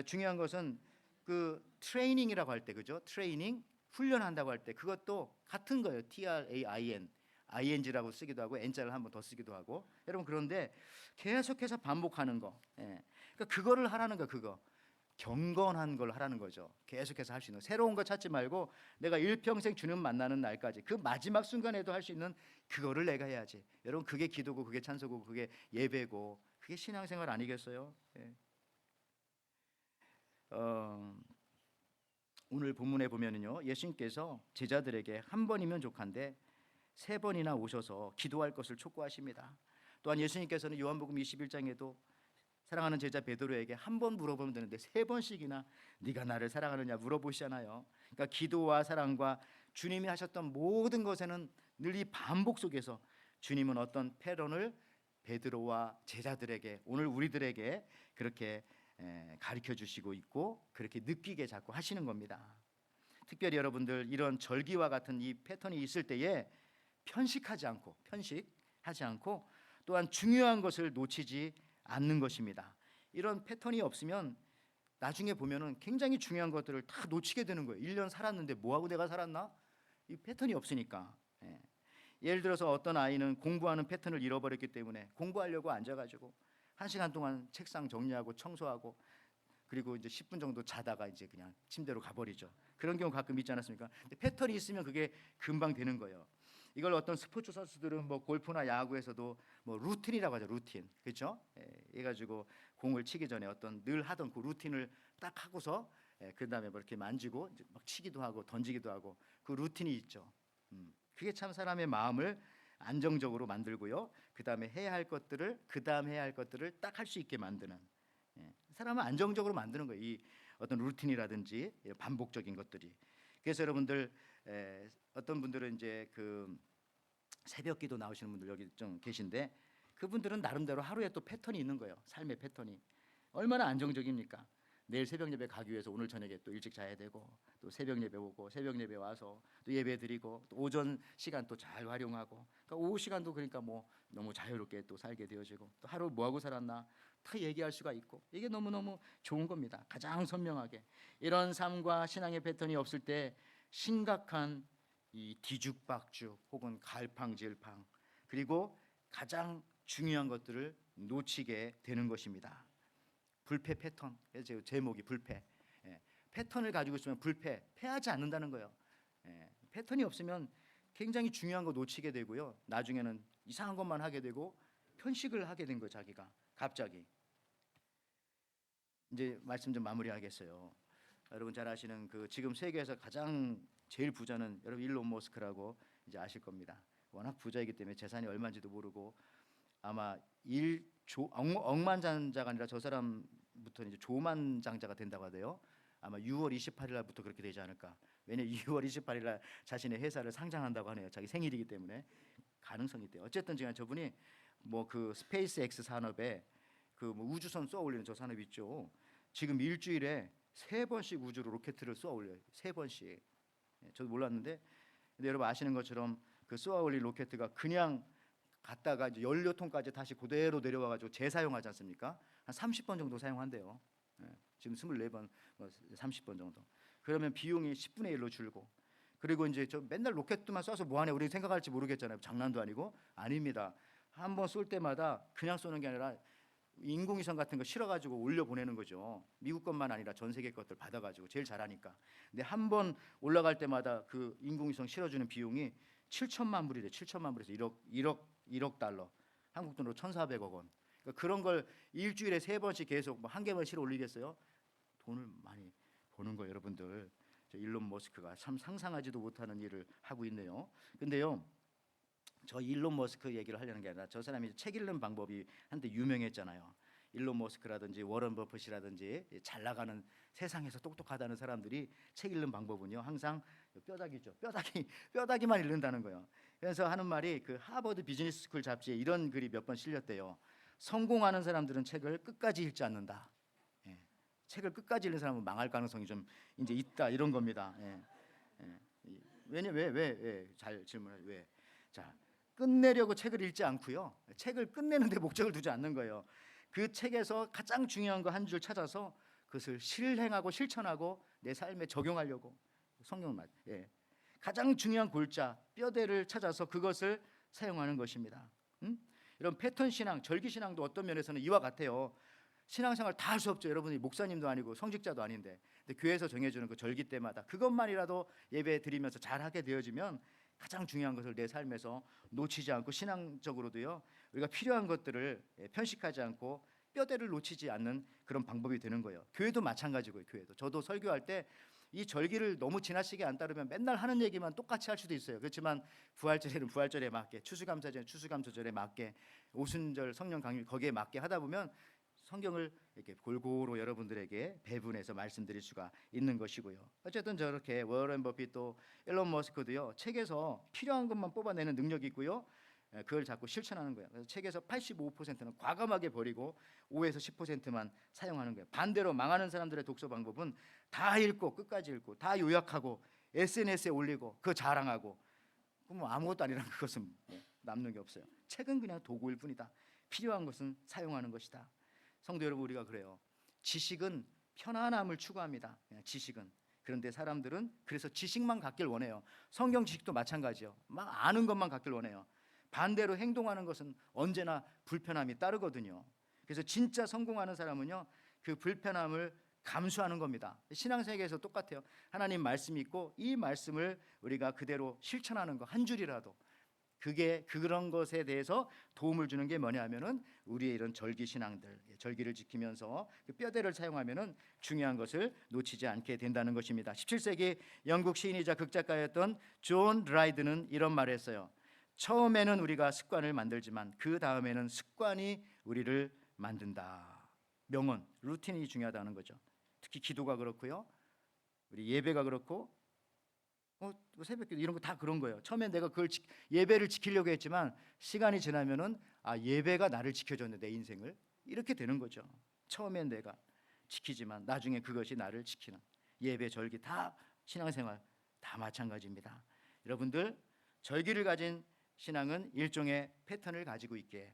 중요한 것은 그 트레이닝이라고 할 때, 그죠? 트레이닝, 훈련한다고 할 때 그것도 같은 거예요. TRAIN, ING라고 쓰기도 하고 N자를 한 번 더 쓰기도 하고. 여러분, 그런데 계속해서 반복하는 거, 예. 그러니까 그거를 하라는 거, 그거 경건한 걸 하라는 거죠. 계속해서 할 수 있는, 새로운 거 찾지 말고 내가 일평생 주님 만나는 날까지 그 마지막 순간에도 할 수 있는 그거를 내가 해야지. 여러분, 그게 기도고 그게 찬송고 그게 예배고 그게 신앙생활 아니겠어요? 예. 오늘 본문에 보면은요, 예수님께서 제자들에게 한 번이면 족한데 3번이나 오셔서 기도할 것을 촉구하십니다. 또한 예수님께서는 요한복음 21장에도 사랑하는 제자 베드로에게 한 번 물어보면 되는데 3번씩이나 네가 나를 사랑하느냐 물어보시잖아요. 그러니까 기도와 사랑과 주님이 하셨던 모든 것에는 늘 이 반복 속에서 주님은 어떤 패런을 베드로와 제자들에게, 오늘 우리들에게 그렇게 가르쳐 주시고 있고 그렇게 느끼게 자꾸 하시는 겁니다. 특별히 여러분들 이런 절기와 같은 이 패턴이 있을 때에 편식하지 않고 또한 중요한 것을 놓치지 않는 것입니다. 이런 패턴이 없으면 나중에 보면은 굉장히 중요한 것들을 다 놓치게 되는 거예요. 1년 살았는데 뭐하고 내가 살았나? 이 패턴이 없으니까. 예를 들어서 어떤 아이는 공부하는 패턴을 잃어버렸기 때문에 공부하려고 앉아가지고 1시간 동안 책상 정리하고 청소하고 그리고 이제 10분 정도 자다가 이제 그냥 침대로 가버리죠. 그런 경우 가끔 있지 않았습니까? 근데 패턴이 있으면 그게 금방 되는 거예요. 이걸 어떤 스포츠 선수들은 뭐 골프나 야구에서도 뭐 루틴이라고 하죠. 루틴, 그렇죠? 해가지고 공을 치기 전에 어떤 늘 하던 그 루틴을 딱 하고서 그 다음에 뭐 이렇게 만지고 이제 막 치기도 하고 던지기도 하고 그 루틴이 있죠. 그게 참 사람의 마음을 안정적으로 만들고요. 그 다음에 해야 할 것들을 딱 할 수 있게 만드는, 사람을 안정적으로 만드는 거예요. 이 어떤 루틴이라든지 반복적인 것들이. 그래서 여러분들 어떤 분들은 이제 그 새벽기도 나오시는 분들 여기 좀 계신데 그분들은 나름대로 하루에 또 패턴이 있는 거예요. 삶의 패턴이 얼마나 안정적입니까? 내일 새벽 예배 가기 위해서 오늘 저녁에 또 일찍 자야 되고 또 새벽 예배 오고 새벽 예배 와서 또 예배 드리고 또 오전 시간 또 잘 활용하고, 그러니까 오후 시간도 그러니까 뭐 너무 자유롭게 또 살게 되어지고 또 하루 뭐 하고 살았나 다 얘기할 수가 있고 이게 너무너무 좋은 겁니다. 가장 선명하게 이런 삶과 신앙의 패턴이 없을 때 심각한 이 뒤죽박죽 혹은 갈팡질팡, 그리고 가장 중요한 것들을 놓치게 되는 것입니다. 불패 패턴. 그래서 제목이 불패. 패턴을 가지고 있으면 패하지 않는다는 거예요. 패턴이 없으면 굉장히 중요한 거 놓치게 되고요. 나중에는 이상한 것만 하게 되고 편식을 하게 된 거예요. 자기가 갑자기. 이제 말씀 좀 마무리하겠어요. 여러분 잘 아시는 그 지금 세계에서 가장 제일 부자는 여러분 일론 머스크라고 이제 아실 겁니다. 워낙 부자이기 때문에 재산이 얼마인지도 모르고 아마 억만장자가 아니라 저 사람부터는 이제 조만장자가 된다고 하대요. 아마 6월 28일 날부터 그렇게 되지 않을까. 왜냐면 6월 28일 날 자신의 회사를 상장한다고 하네요. 자기 생일이기 때문에 가능성이 있대요. 어쨌든 지금 저분이 뭐 그 스페이스X 산업에 그 뭐 우주선 쏘아 올리는 저 산업 있죠. 지금 일주일에 3번씩 우주로 로켓을 쏘아 올려요. 3번씩. 저도 몰랐는데, 근데 여러분 아시는 것처럼 그 쏘아 올린 로켓가 그냥 갔다가 이제 연료통까지 다시 그대로 내려와가지고 재사용하지 않습니까? 한 30번 정도 사용한대요. 예, 지금 24번, 30번 정도. 그러면 비용이 10분의 1로 줄고, 그리고 이제 저 맨날 로켓만 쏴서 뭐하냐 우리 생각할지 모르겠잖아요. 장난도 아니고. 아닙니다. 한 번 쏠 때마다 그냥 쏘는 게 아니라 인공위성 같은 거 실어가지고 올려 보내는 거죠. 미국 것만 아니라 전 세계 것들 받아가지고 제일 잘하니까. 근데 한 번 올라갈 때마다 그 인공위성 실어주는 비용이 7천만 불이래. 7천만 불에서 1억 달러. 한국 돈으로 1,400억 원. 그러니까 그런 걸 일주일에 3번씩 계속 뭐 한 개만 실어 올리겠어요? 돈을 많이 버는 거예요, 여러분들. 저 일론 머스크가 참 상상하지도 못하는 일을 하고 있네요. 근데요, 저 일론 머스크 얘기를 하려는 게 아니라 저 사람이 책 읽는 방법이 한때 유명했잖아요. 일론 머스크라든지 워런 버핏이라든지 잘 나가는 세상에서 똑똑하다는 사람들이 책 읽는 방법은요 항상 뼈다귀죠. 뼈다귀만 읽는다는 거예요. 그래서 하는 말이 그 하버드 비즈니스 스쿨 잡지에 이런 글이 몇 번 실렸대요. 성공하는 사람들은 책을 끝까지 읽지 않는다. 예. 책을 끝까지 읽는 사람은 망할 가능성이 좀 이제 있다 이런 겁니다. 예. 예. 왜 잘 질문해 왜? 자, 끝내려고 책을 읽지 않고요. 책을 끝내는데 목적을 두지 않는 거예요. 그 책에서 가장 중요한 거 한 줄 찾아서 그것을 실행하고 실천하고 내 삶에 적용하려고 성경을 맞. 예. 가장 중요한 골자 뼈대를 찾아서 그것을 사용하는 것입니다. 이런 패턴 신앙, 절기 신앙도 어떤 면에서는 이와 같아요. 신앙생활 다 할 수 없죠. 여러분이 목사님도 아니고 성직자도 아닌데, 근데 교회에서 정해주는 그 절기 때마다 그것만이라도 예배 드리면서 잘하게 되어지면 가장 중요한 것을 내 삶에서 놓치지 않고 신앙적으로도요 우리가 필요한 것들을 편식하지 않고 뼈대를 놓치지 않는 그런 방법이 되는 거예요. 교회도 마찬가지고요. 교회도 저도 설교할 때 이 절기를 너무 지나치게 안 따르면 맨날 하는 얘기만 똑같이 할 수도 있어요. 그렇지만 부활절에는 부활절에 맞게, 추수감사절에는 추수감사절에 맞게, 오순절 성령 강림 거기에 맞게 하다 보면 성경을 이렇게 골고루 여러분들에게 배분해서 말씀드릴 수가 있는 것이고요. 어쨌든 저렇게 워런 버핏도 일론 머스크도요 책에서 필요한 것만 뽑아내는 능력이 있고요. 그걸 자꾸 실천하는 거예요. 그래서 책에서 85%는 과감하게 버리고 5에서 10%만 사용하는 거예요. 반대로 망하는 사람들의 독서 방법은 다 읽고 끝까지 읽고 다 요약하고 SNS에 올리고 그 자랑하고 뭐 아무것도 아니라 그것은 남는 게 없어요. 책은 그냥 도구일 뿐이다. 필요한 것은 사용하는 것이다. 성도 여러분, 우리가 그래요. 지식은 편안함을 추구합니다. 지식은. 그런데 사람들은 그래서 지식만 갖길 원해요. 성경 지식도 마찬가지요. 막 아는 것만 갖길 원해요. 반대로 행동하는 것은 언제나 불편함이 따르거든요. 그래서 진짜 성공하는 사람은요 그 불편함을 감수하는 겁니다. 신앙세계에서 똑같아요. 하나님 말씀이 있고 이 말씀을 우리가 그대로 실천하는 거 한 줄이라도 그게 그런 것에 대해서 도움을 주는 게 뭐냐면은 우리의 이런 절기 신앙들, 절기를 지키면서 그 뼈대를 사용하면은 중요한 것을 놓치지 않게 된다는 것입니다. 17세기 영국 시인이자 극작가였던 존 드라이드는 이런 말을 했어요. 처음에는 우리가 습관을 만들지만 그 다음에는 습관이 우리를 만든다. 명언, 루틴이 중요하다는 거죠. 특히 기도가 그렇고요. 우리 예배가 그렇고 새벽기도 이런 거 다 그런 거예요. 처음엔 내가 그걸 예배를 지키려고 했지만 시간이 지나면은 예배가 나를 지켜줬네, 내 인생을. 이렇게 되는 거죠. 처음엔 내가 지키지만 나중에 그것이 나를 지키는 예배, 절기 다 신앙생활 다 마찬가지입니다. 여러분들 절기를 가진 신앙은 일종의 패턴을 가지고 있게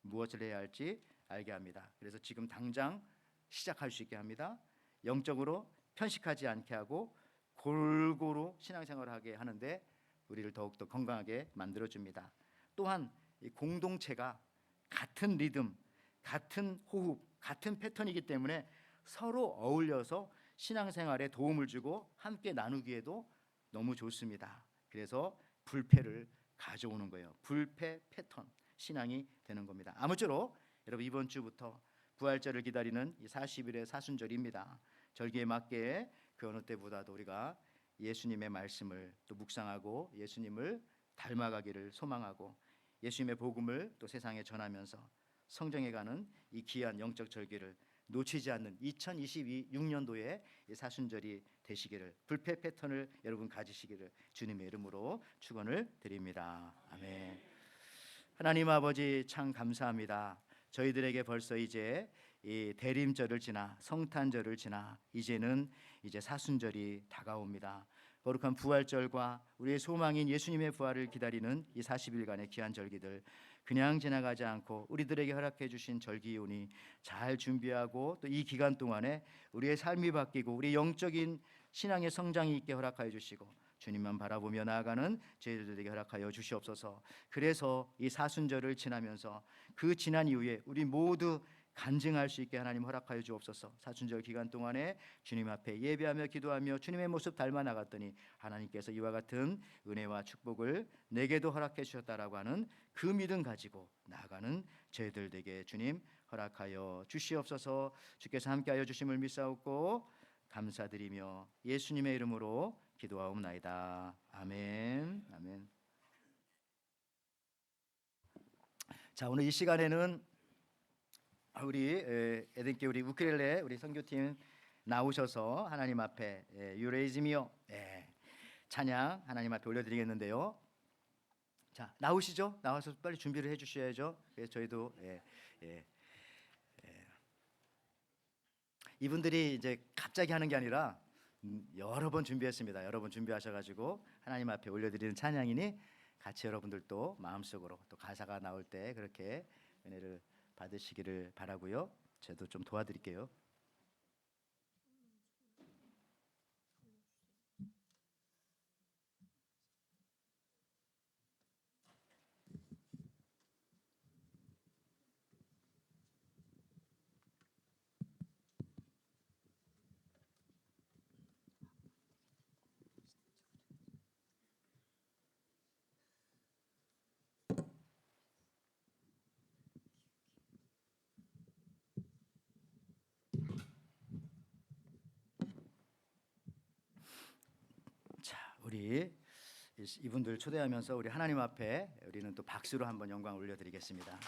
무엇을 해야 할지 알게 합니다. 그래서 지금 당장 시작할 수 있게 합니다. 영적으로 편식하지 않게 하고 골고루 신앙생활을 하게 하는데 우리를 더욱더 건강하게 만들어줍니다. 또한 이 공동체가 같은 리듬, 같은 호흡, 같은 패턴이기 때문에 서로 어울려서 신앙생활에 도움을 주고 함께 나누기에도 너무 좋습니다. 그래서 불패를 가져오는 거예요. 불패 패턴 신앙이 되는 겁니다. 아무쪼록 여러분 이번 주부터 부활절을 기다리는 이 40일의 사순절입니다. 절기에 맞게 그 어느 때보다도 우리가 예수님의 말씀을 또 묵상하고 예수님을 닮아가기를 소망하고 예수님의 복음을 또 세상에 전하면서 성정에 가는 이 귀한 영적 절기를 놓치지 않는 2026년도의 사순절이 되시기를, 불패 패턴을 여러분 가지시기를 주님의 이름으로 축원을 드립니다. 아멘. 하나님 아버지 참 감사합니다. 저희들에게 벌써 이제 이 대림절을 지나 성탄절을 지나 이제는 사순절이 다가옵니다. 거룩한 부활절과 우리의 소망인 예수님의 부활을 기다리는 이 40일간의 귀한 절기들 그냥 지나가지 않고 우리들에게 허락해 주신 절기운이 잘 준비하고 또 이 기간 동안에 우리의 삶이 바뀌고 우리 영적인 신앙의 성장이 있게 허락하여 주시고 주님만 바라보며 나아가는 저희들에게 허락하여 주시옵소서. 그래서 이 사순절을 지나면서 그 지난 이후에 우리 모두 간증할 수 있게 하나님 허락하여 주옵소서. 사순절 기간 동안에 주님 앞에 예배하며 기도하며 주님의 모습 닮아 나갔더니 하나님께서 이와 같은 은혜와 축복을 내게도 허락해 주셨다라고 하는 그 믿음 가지고 나아가는 저희들에게 주님 허락하여 주시옵소서. 주께서 함께하여 주심을 믿사옵고 감사드리며 예수님의 이름으로 기도하옵나이다. 아멘. 아멘. 자, 오늘 이 시간에는 우리 에덴께 우리 우크렐레 우리 선교팀 나오셔서 하나님 앞에 유레이즈미어 찬양 하나님 앞에 올려드리겠는데요. 자, 나오시죠. 나와서 빨리 준비를 해주셔야죠. 그래서 저희도 이분들이 이제 갑자기 하는 게 아니라 여러 번 준비했습니다. 여러 번 준비하셔가지고 하나님 앞에 올려드리는 찬양이니 같이 여러분들도 마음속으로 또 가사가 나올 때 그렇게 은혜를 받으시기를 바라고요. 저도 좀 도와드릴게요. 자, 우리 이분들 초대하면서 우리 하나님 앞에 우리는 또 박수로 한번 영광 올려드리겠습니다.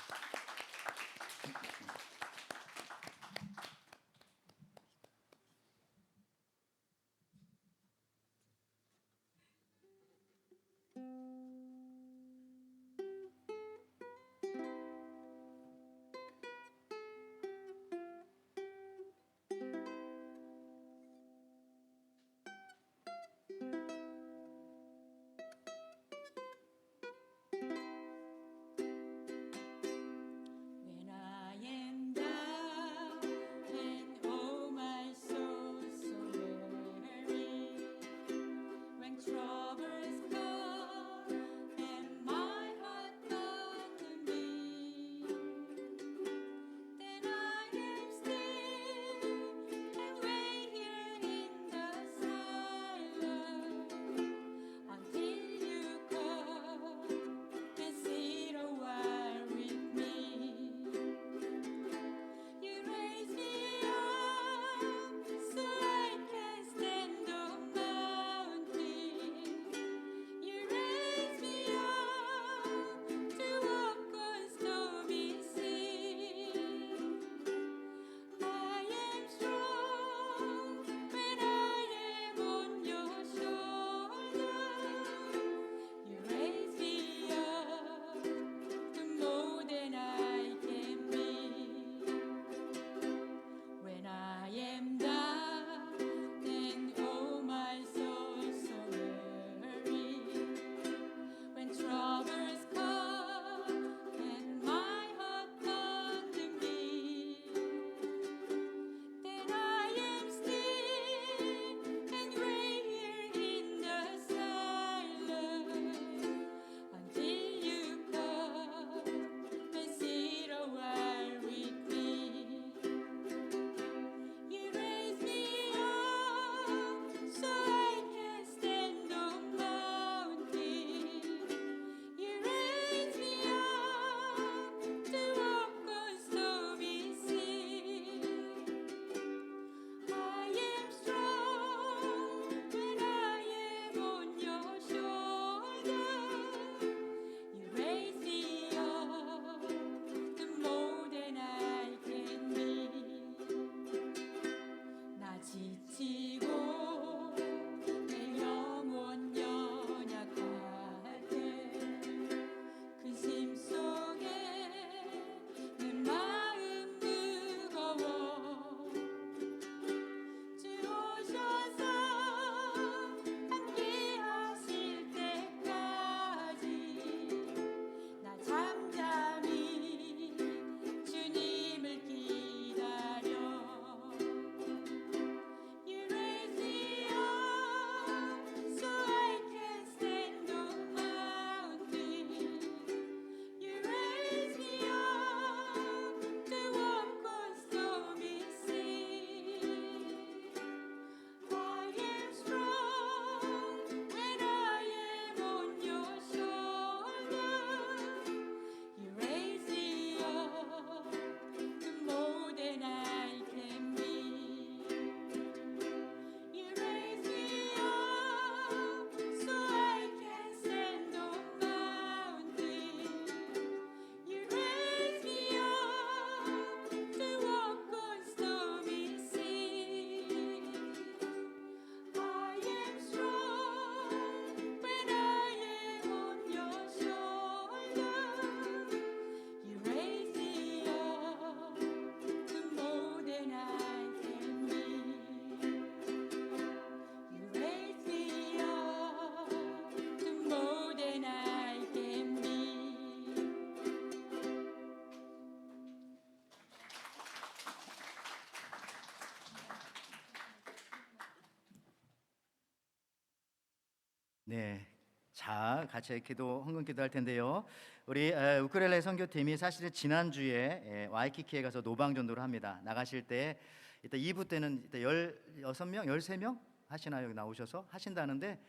네. 자, 같이 기도, 헌금 기도할 텐데요. 우리 우크렐레 선교팀이 사실은 지난주에 와이키키에 가서 노방 전도를 합니다. 나가실 때 이따 2부 때는 이따 16명, 13명 하시나요? 여기 나오셔서 하신다는데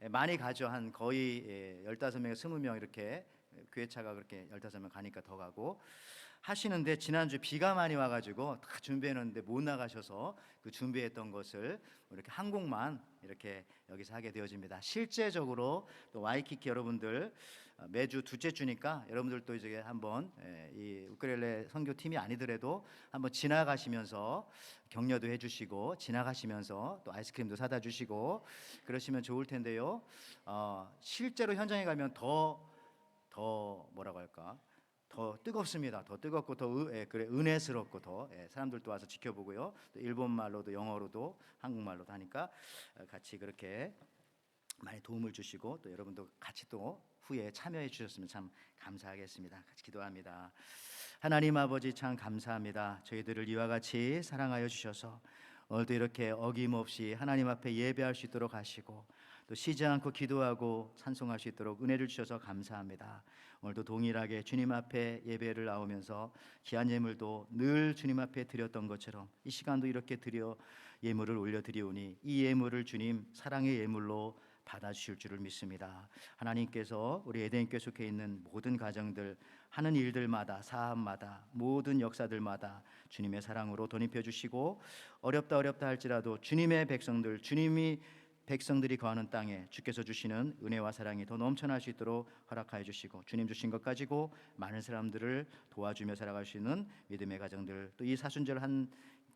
많이 가죠. 한 거의 15명, 20명 이렇게 교회차가 그렇게 15명 가니까 더 가고 하시는데 지난주 비가 많이 와가지고 다 준비했는데 못 나가셔서 그 준비했던 것을 이렇게 한 곡만 이렇게 여기서 하게 되어집니다. 실제적으로 또 와이키키 여러분들 매주 둘째 주니까 여러분들도 이제 한번 이 우크렐레 선교팀이 아니더라도 한번 지나가시면서 격려도 해주시고 지나가시면서 또 아이스크림도 사다 주시고 그러시면 좋을 텐데요. 실제로 현장에 가면 더 뭐라고 할까? 더 뜨겁습니다. 더 뜨겁고 더 은혜스럽고 더 사람들도 와서 지켜보고요. 또 일본 말로도 영어로도 한국말로도 하니까 같이 그렇게 많이 도움을 주시고 또 여러분도 같이 또 후에 참여해 주셨으면 참 감사하겠습니다. 같이 기도합니다. 하나님 아버지 참 감사합니다. 저희들을 이와 같이 사랑하여 주셔서 오늘도 이렇게 어김없이 하나님 앞에 예배할 수 있도록 하시고 또 쉬지 않고 기도하고 찬송할 수 있도록 은혜를 주셔서 감사합니다. 오늘도 동일하게 주님 앞에 예배를 나오면서 귀한 예물도 늘 주님 앞에 드렸던 것처럼 이 시간도 이렇게 드려 예물을 올려드리오니 이 예물을 주님 사랑의 예물로 받아주실 줄을 믿습니다. 하나님께서 우리 에덴교회 속해 있는 모든 가정들 하는 일들마다 사업마다 모든 역사들마다 주님의 사랑으로 덧입혀 주시고 어렵다 할지라도 주님의 백성들 주님이 백성들이 거하는 땅에 주께서 주시는 은혜와 사랑이 더 넘쳐날 수 있도록 허락하여 주시고 주님 주신 것 가지고 많은 사람들을 도와주며 살아갈 수 있는 믿음의 가정들 또 이 사순절 한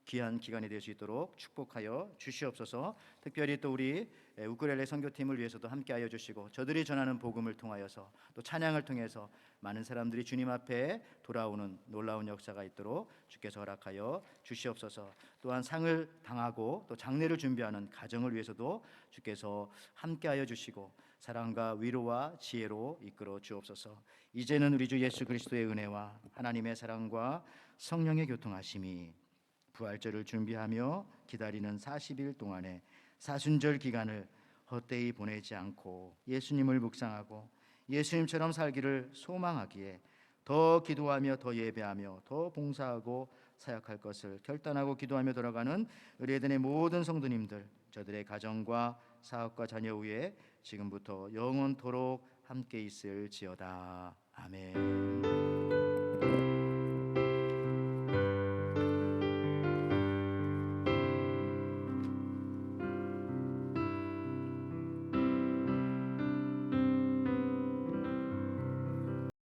귀한 기간이 될 수 있도록 축복하여 주시옵소서. 특별히 또 우리 우크렐레 선교팀을 위해서도 함께하여 주시고 저들이 전하는 복음을 통하여서 또 찬양을 통해서 많은 사람들이 주님 앞에 돌아오는 놀라운 역사가 있도록 주께서 허락하여 주시옵소서. 또한 상을 당하고 또 장례를 준비하는 가정을 위해서도 주께서 함께하여 주시고 사랑과 위로와 지혜로 이끌어 주옵소서. 이제는 우리 주 예수 그리스도의 은혜와 하나님의 사랑과 성령의 교통하심이 부활절을 준비하며 기다리는 40일 동안의 사순절 기간을 헛되이 보내지 않고 예수님을 묵상하고 예수님처럼 살기를 소망하기에 더 기도하며 더 예배하며 더 봉사하고 사역할 것을 결단하고 기도하며 돌아가는 우리 에덴의 모든 성도님들 저들의 가정과 사업과 자녀 위에 지금부터 영원토록 함께 있을지어다. 아멘.